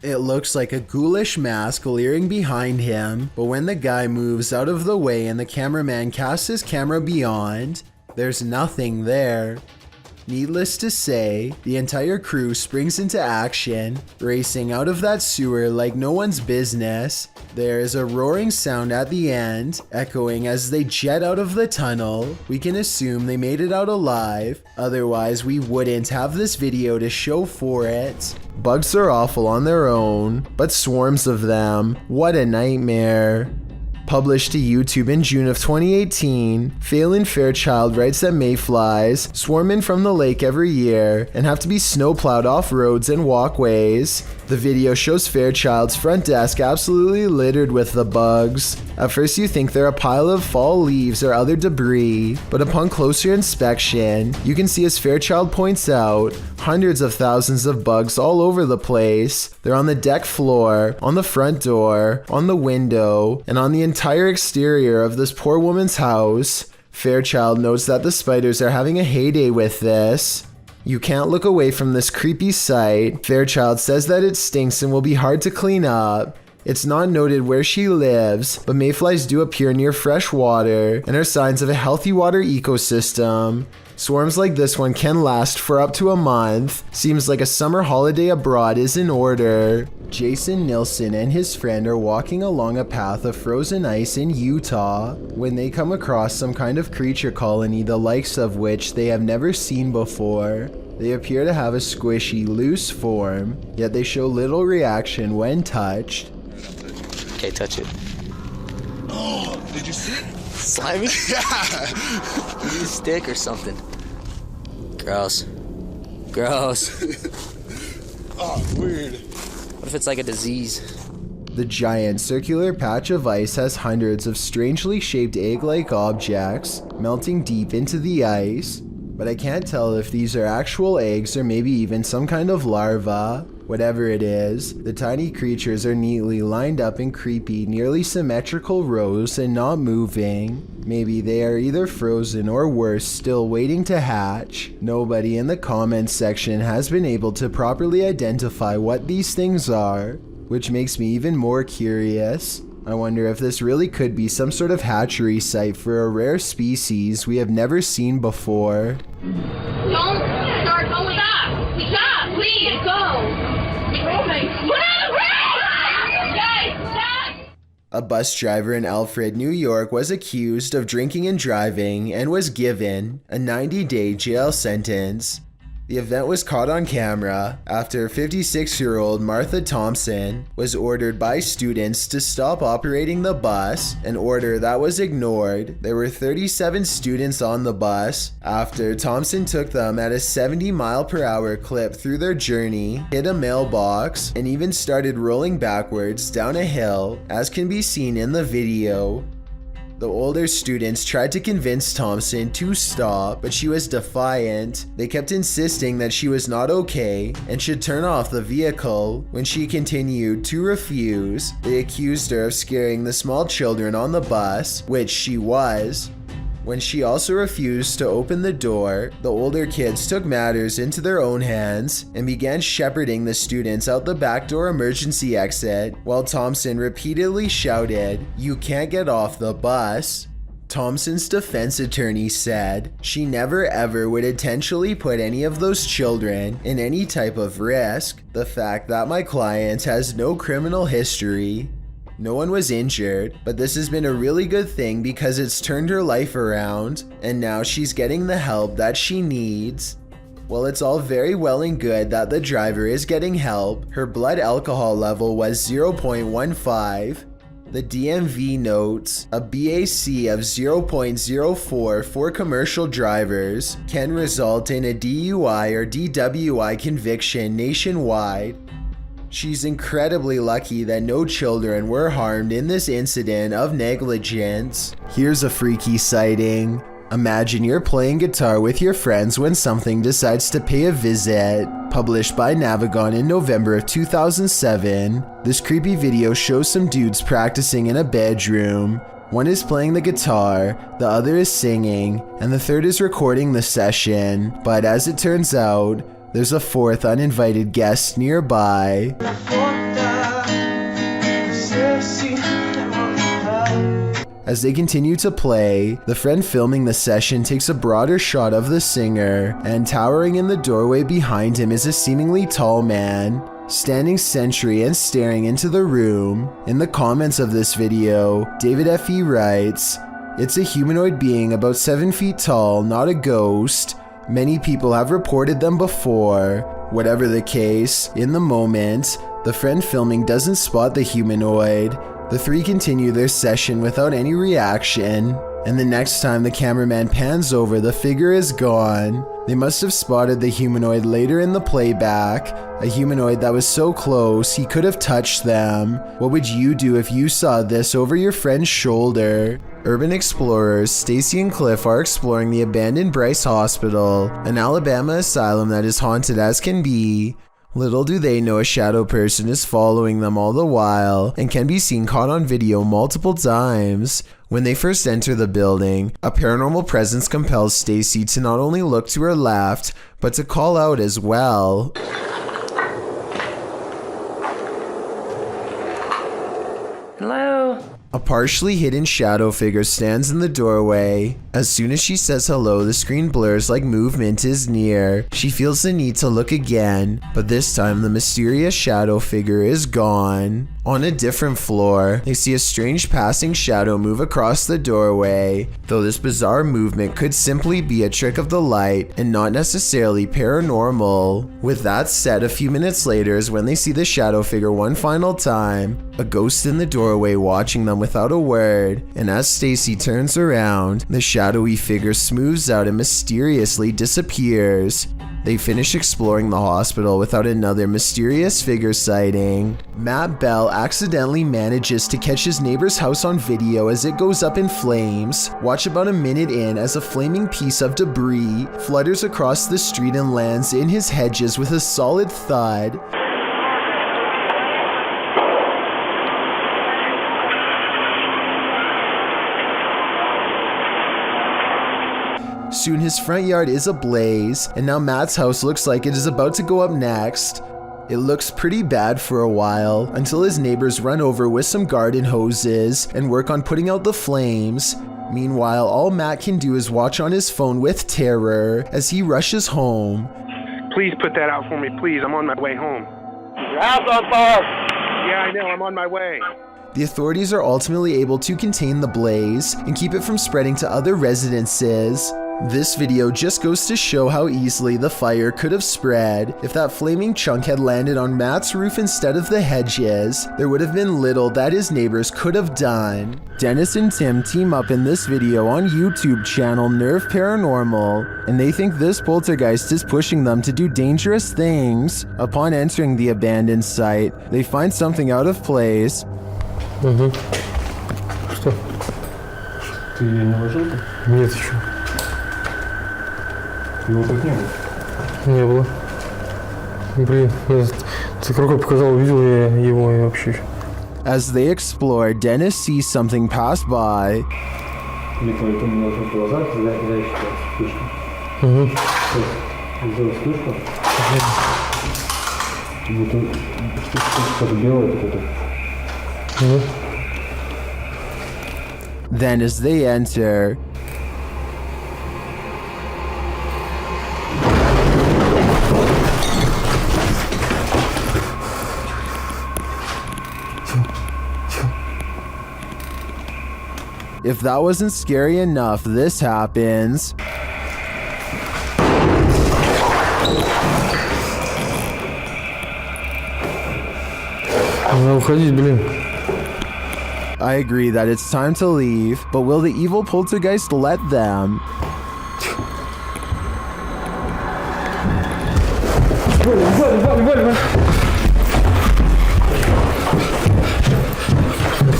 It looks like a ghoulish mask leering behind him, but when the guy moves out of the way and the cameraman casts his camera beyond, there's nothing there. Needless to say, the entire crew springs into action, racing out of that sewer like no one's business. There is a roaring sound at the end, echoing as they jet out of the tunnel. We can assume they made it out alive, otherwise we wouldn't have this video to show for it. Bugs are awful on their own, but swarms of them, what a nightmare. Published to YouTube in June of 2018, Phelan Fairchild writes that mayflies swarm in from the lake every year and have to be snowplowed off roads and walkways. The video shows Fairchild's front desk absolutely littered with the bugs. At first you think they're a pile of fall leaves or other debris, but upon closer inspection, you can see, as Fairchild points out, hundreds of thousands of bugs all over the place. They're on the deck floor, on the front door, on the window, and on the entire exterior of this poor woman's house. Fairchild notes that the spiders are having a heyday with this. You can't look away from this creepy sight. Fairchild says that it stinks and will be hard to clean up. It's not noted where she lives, but mayflies do appear near fresh water and are signs of a healthy water ecosystem. Swarms like this one can last for up to a month. Seems like a summer holiday abroad is in order. Jason Nilsson and his friend are walking along a path of frozen ice in Utah when they come across some kind of creature colony the likes of which they have never seen before. They appear to have a squishy, loose form, yet they show little reaction when touched. Okay, touch it. Oh, did you see it? Slimy? Yeah. Use a stick or something. Gross. Gross. Oh, weird. What if it's like a disease? The giant circular patch of ice has hundreds of strangely shaped egg-like objects melting deep into the ice, but I can't tell if these are actual eggs or maybe even some kind of larva. Whatever it is, the tiny creatures are neatly lined up in creepy, nearly symmetrical rows and not moving. Maybe they are either frozen or worse, still waiting to hatch. Nobody in the comments section has been able to properly identify what these things are, which makes me even more curious. I wonder if this really could be some sort of hatchery site for a rare species we have never seen before. Don't start going. Stop! Stop! Please go! A bus driver in Alfred, New York was accused of drinking and driving and was given a 90-day jail sentence. The event was caught on camera after 56-year-old Martha Thompson was ordered by students to stop operating the bus, an order that was ignored. There were 37 students on the bus after Thompson took them at a 70-mile-per-hour clip through their journey, hit a mailbox, and even started rolling backwards down a hill, as can be seen in the video. The older students tried to convince Thompson to stop, but she was defiant. They kept insisting that she was not okay and should turn off the vehicle. When she continued to refuse, they accused her of scaring the small children on the bus, which she was. When she also refused to open the door, the older kids took matters into their own hands and began shepherding the students out the back door emergency exit, while Thompson repeatedly shouted, "You can't get off the bus." Thompson's defense attorney said she never ever would intentionally put any of those children in any type of risk. The fact that my client has no criminal history. No one was injured, but this has been a really good thing because it's turned her life around, and now she's getting the help that she needs. While it's all very well and good that the driver is getting help, her blood alcohol level was 0.15. The DMV notes a BAC of 0.04 for commercial drivers can result in a DUI or DWI conviction nationwide. She's incredibly lucky that no children were harmed in this incident of negligence. Here's a freaky sighting. Imagine you're playing guitar with your friends when something decides to pay a visit. Published by Navigon in November of 2007, this creepy video shows some dudes practicing in a bedroom. One is playing the guitar, the other is singing, and the third is recording the session. But as it turns out, there's a fourth uninvited guest nearby. As they continue to play, the friend filming the session takes a broader shot of the singer, and towering in the doorway behind him is a seemingly tall man, standing sentry and staring into the room. In the comments of this video, David F.E. writes, "It's a humanoid being about 7 feet tall, not a ghost. Many people have reported them before." Whatever the case, in the moment, the friend filming doesn't spot the humanoid. The three continue their session without any reaction, and the next time the cameraman pans over, the figure is gone. They must have spotted the humanoid later in the playback, a humanoid that was so close he could have touched them. What would you do if you saw this over your friend's shoulder? Urban explorers Stacy and Cliff are exploring the abandoned Bryce Hospital, an Alabama asylum that is haunted as can be. Little do they know a shadow person is following them all the while and can be seen caught on video multiple times. When they first enter the building, a paranormal presence compels Stacy to not only look to her left, but to call out as well. Hello? A partially hidden shadow figure stands in the doorway. As soon as she says hello, the screen blurs like movement is near. She feels the need to look again, but this time the mysterious shadow figure is gone. On a different floor, they see a strange passing shadow move across the doorway, though this bizarre movement could simply be a trick of the light and not necessarily paranormal. With that said, a few minutes later is when they see the shadow figure one final time, a ghost in the doorway watching them without a word, and as Stacy turns around, the shadowy figure smooths out and mysteriously disappears. They finish exploring the hospital without another mysterious figure sighting. Matt Bell accidentally manages to catch his neighbor's house on video as it goes up in flames. Watch about a minute in as a flaming piece of debris flutters across the street and lands in his hedges with a solid thud. Soon his front yard is ablaze, and now Matt's house looks like it is about to go up next. It looks pretty bad for a while, until his neighbors run over with some garden hoses and work on putting out the flames. Meanwhile, all Matt can do is watch on his phone with terror as he rushes home. Please put that out for me, please. I'm on my way home. Your house on fire! Yeah, I know. I'm on my way. The authorities are ultimately able to contain the blaze and keep it from spreading to other residences. This video just goes to show how easily the fire could have spread. If that flaming chunk had landed on Matt's roof instead of the hedges, there would have been little that his neighbors could have done. Dennis and Tim team up in this video on YouTube channel Nerve Paranormal, and they think this poltergeist is pushing them to do dangerous things. Upon entering the abandoned site, they find something out of place. Что? Ты ее не ложил? Нет еще. Его тут не было? Не было. Блин, ты рукой показал, увидел я его и вообще. As they explore, Dennis sees something pass by. Или ты мне ложил в глаза, когда еще вспышка. Сделал вспышку. Вот что-то белое такое. Then as they enter, if that wasn't scary enough, this happens. Надо уходить, блин. I agree that it's time to leave, but will the evil poltergeist let them?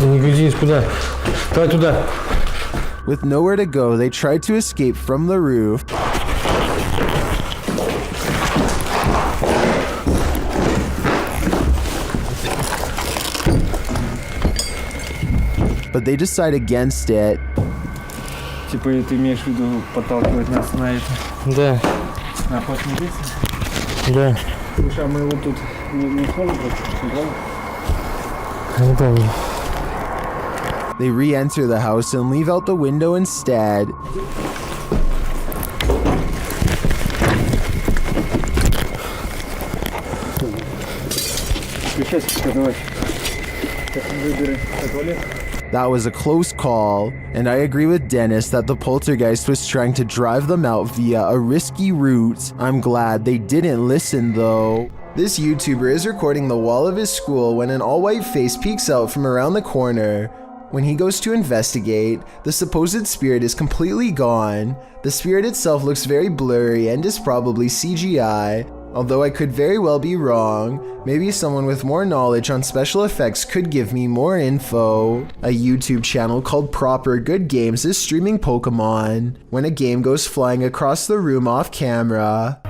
Не грязись, куда? Давай туда. With nowhere to go, they tried to escape from the roof. But they decide against it. Типа ты имеешь в виду подталкивать нас на это? Да. На охотный лес? Да. Слушай, а мы его тут не сможем просто? Не помню. They re-enter the house and leave out the window instead. That was a close call, and I agree with Dennis that the poltergeist was trying to drive them out via a risky route. I'm glad they didn't listen though. This YouTuber is recording the wall of his school when an all-white face peeks out from around the corner. When he goes to investigate, the supposed spirit is completely gone. The spirit itself looks very blurry and is probably CGI. Although I could very well be wrong, maybe someone with more knowledge on special effects could give me more info. A YouTube channel called Proper Good Games is streaming Pokemon. When a game goes flying across the room off camera.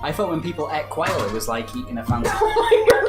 I thought when people ate quail it was like eating a fancy. Oh my god,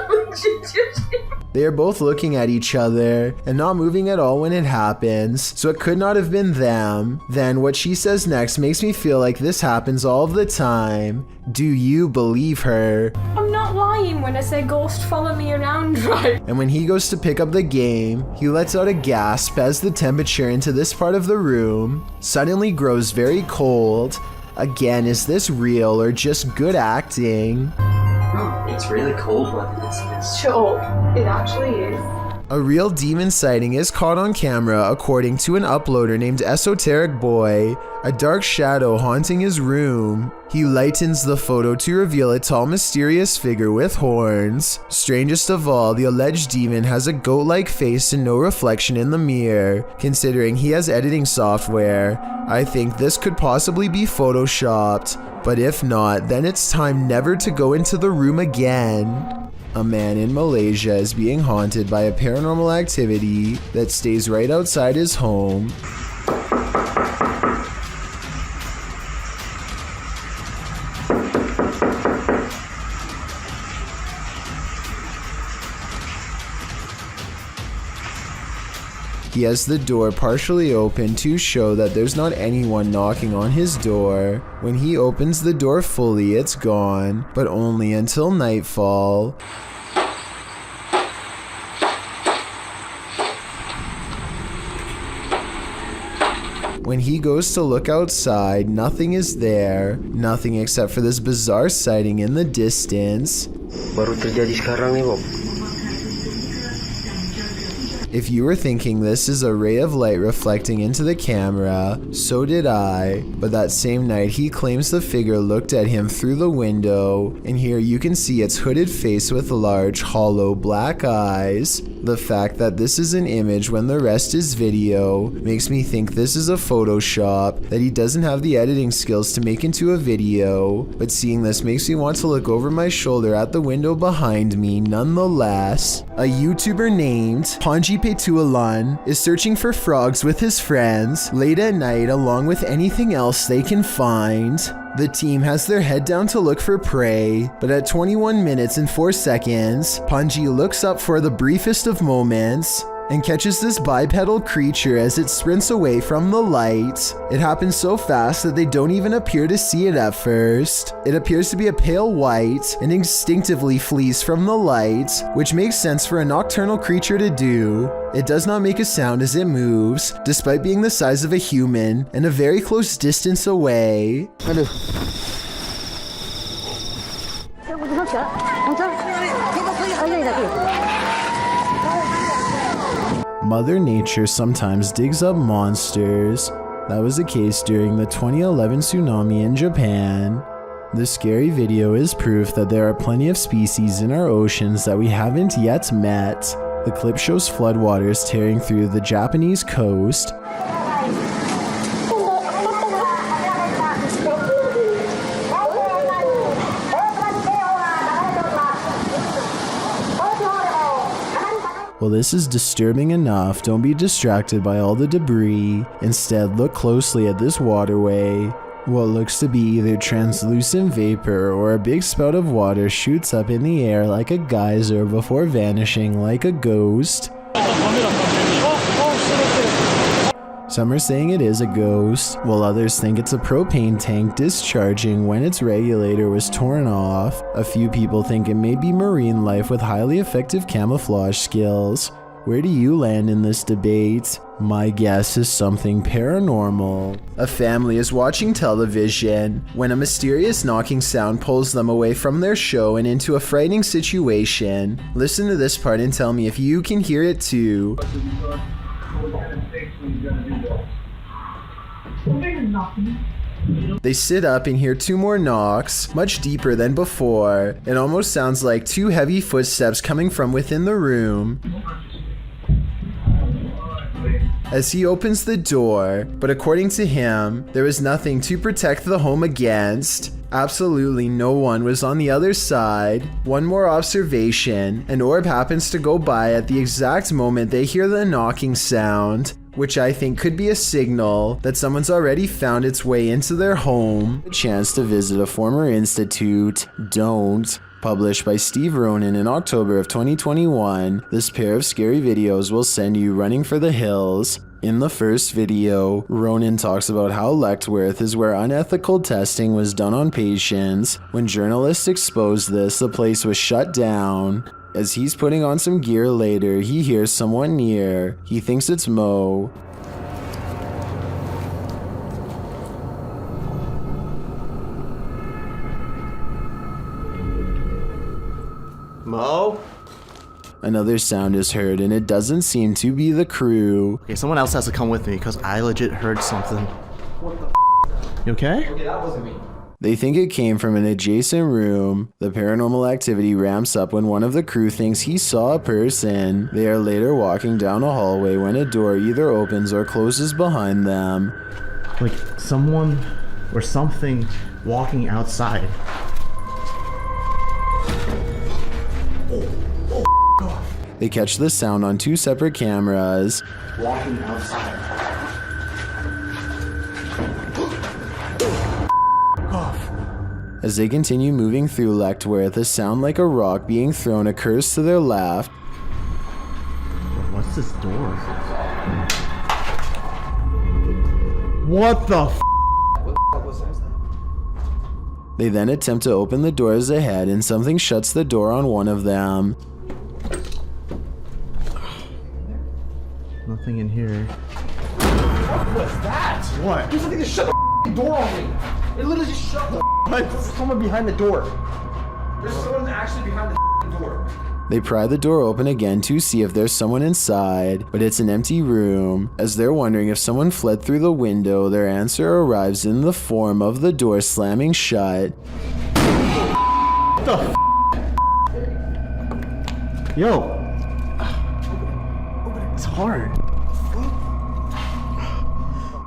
They are both looking at each other and not moving at all when it happens, so it could not have been them. Then what she says next makes me feel like this happens all of the time. Do you believe her? I'm not lying when I say ghost follow me around, right? And when he goes to pick up the game, he lets out a gasp as the temperature into this part of the room suddenly grows very cold. Again, is this real or just good acting? It's really cold weather, isn't it? Sure, it actually is. A real demon sighting is caught on camera according to an uploader named Esoteric Boy, a dark shadow haunting his room. He lightens the photo to reveal a tall mysterious figure with horns. Strangest of all, the alleged demon has a goat-like face and no reflection in the mirror. Considering he has editing software, I think this could possibly be photoshopped, but if not, then it's time never to go into the room again. A man in Malaysia is being haunted by a paranormal activity that stays right outside his home. He has the door partially open to show that there's not anyone knocking on his door. When he opens the door fully, it's gone, but only until nightfall. When he goes to look outside, nothing is there. Nothing except for this bizarre sighting in the distance. Baru terjadi sekarang nih, Bob. If you were thinking this is a ray of light reflecting into the camera, so did I. But that same night, he claims the figure looked at him through the window, and here you can see its hooded face with large, hollow black eyes. The fact that this is an image when the rest is video makes me think this is a Photoshop that he doesn't have the editing skills to make into a video, but seeing this makes me want to look over my shoulder at the window behind me nonetheless. A YouTuber named Panji Petualan is searching for frogs with his friends late at night along with anything else they can find. The team has their head down to look for prey, but at 21 minutes and 4 seconds, Panji looks up for the briefest of moments and catches this bipedal creature as it sprints away from the light. It happens so fast that they don't even appear to see it at first. It appears to be a pale white and instinctively flees from the light, which makes sense for a nocturnal creature to do. It does not make a sound as it moves, despite being the size of a human and a very close distance away. Mother Nature sometimes digs up monsters. That was the case during the 2011 tsunami in Japan. This scary video is proof that there are plenty of species in our oceans that we haven't yet met. The clip shows floodwaters tearing through the Japanese coast. Well, this is disturbing enough. Don't be distracted by all the debris. Instead, look closely at this waterway. What looks to be either translucent vapor or a big spout of water shoots up in the air like a geyser before vanishing like a ghost. Some are saying it is a ghost, while others think it's a propane tank discharging when its regulator was torn off. A few people think it may be marine life with highly effective camouflage skills. Where do you land in this debate? My guess is something paranormal. A family is watching television when a mysterious knocking sound pulls them away from their show and into a frightening situation. Listen to this part and tell me if you can hear it too. They sit up and hear two more knocks, much deeper than before. It almost sounds like two heavy footsteps coming from within the room. As he opens the door, but according to him, there was nothing to protect the home against. Absolutely no one was on the other side. One more observation, an orb happens to go by at the exact moment they hear the knocking sound, which I think could be a signal that someone's already found its way into their home. A chance to visit a former institute. Don't. Published by Steve Ronan in October of 2021, this pair of scary videos will send you running for the hills. In the first video, Ronan talks about how Lechtworth is where unethical testing was done on patients. When journalists exposed this, the place was shut down. As he's putting on some gear later, he hears someone near. He thinks it's Mo. Mo? Another sound is heard and it doesn't seem to be the crew. Okay, someone else has to come with me because I legit heard something. What the f? You okay? Okay, that wasn't me. They think it came from an adjacent room. The paranormal activity ramps up when one of the crew thinks he saw a person. They are later walking down a hallway when a door either opens or closes behind them. Like someone or something walking outside. They catch the sound on two separate cameras. Walking outside. As they continue moving through Lechtworth, a sound like a rock being thrown occurs to their left. What's this door? What the f? What was that? They then attempt to open the doors ahead and something shuts the door on one of them. Nothing in here. What was that? What? There's something that shut the door on me. It literally just shut the. There's someone behind the door. There's someone actually behind the door. They pry the door open again to see if there's someone inside, but it's an empty room. As they're wondering if someone fled through the window, their answer arrives in the form of the door slamming shut. What the f? Yo. It's hard.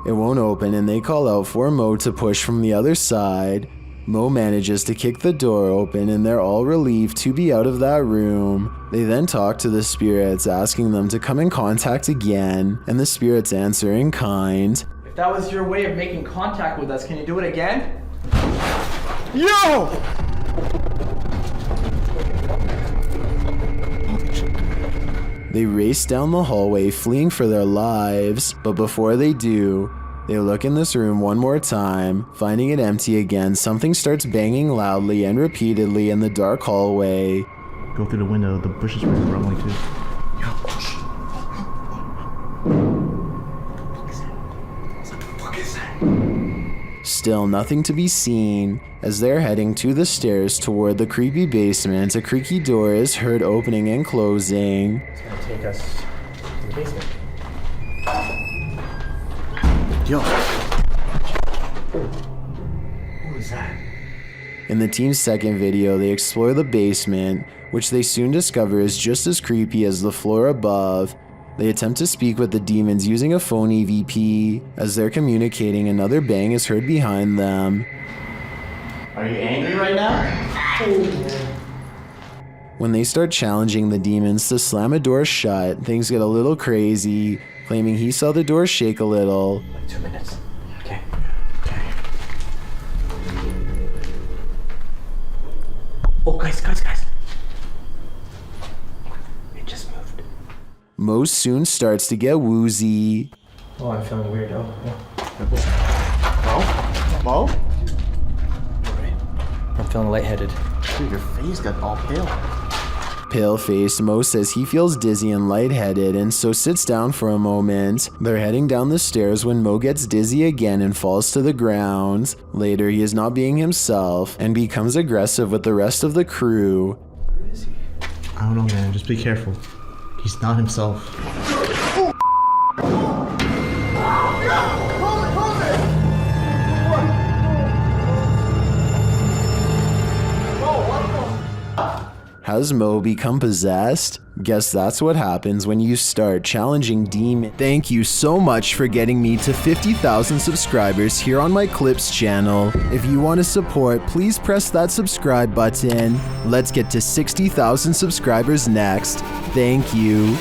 It won't open and they call out for Mo to push from the other side. Mo manages to kick the door open and they're all relieved to be out of that room. They then talk to the spirits, asking them to come in contact again, and the spirits answer in kind. If that was your way of making contact with us, can you do it again? Yo! They race down the hallway, fleeing for their lives, but before they do, they look in this room one more time. Finding it empty again, something starts banging loudly and repeatedly in the dark hallway. Go through the window, the bushes were rumbling too. Still nothing to be seen. As they're heading to the stairs toward the creepy basement, a creaky door is heard opening and closing. It's gonna take us to the basement. Yo. Who is that? In the team's second video, they explore the basement, which they soon discover is just as creepy as the floor above. They attempt to speak with the demons using a phone EVP. As they're communicating, another bang is heard behind them. Are you angry right now? When they start challenging the demons to slam a door shut, things get a little crazy, claiming he saw the door shake a little. Like 2 minutes. Okay. Oh, guys. It just moved. Mo soon starts to get woozy. Oh, I'm feeling weird. Oh, yeah. Mo? I'm feeling lightheaded. Dude, your face got all pale. Pale-faced, Mo says he feels dizzy and lightheaded and so sits down for a moment. They're heading down the stairs when Mo gets dizzy again and falls to the ground. Later, he is not being himself and becomes aggressive with the rest of the crew. Where is he? I don't know, man. Just be careful. He's not himself. Has Mo become possessed? Guess that's what happens when you start challenging demons. Thank you so much for getting me to 50,000 subscribers here on my Clips channel. If you want to support, please press that subscribe button. Let's get to 60,000 subscribers next. Thank you.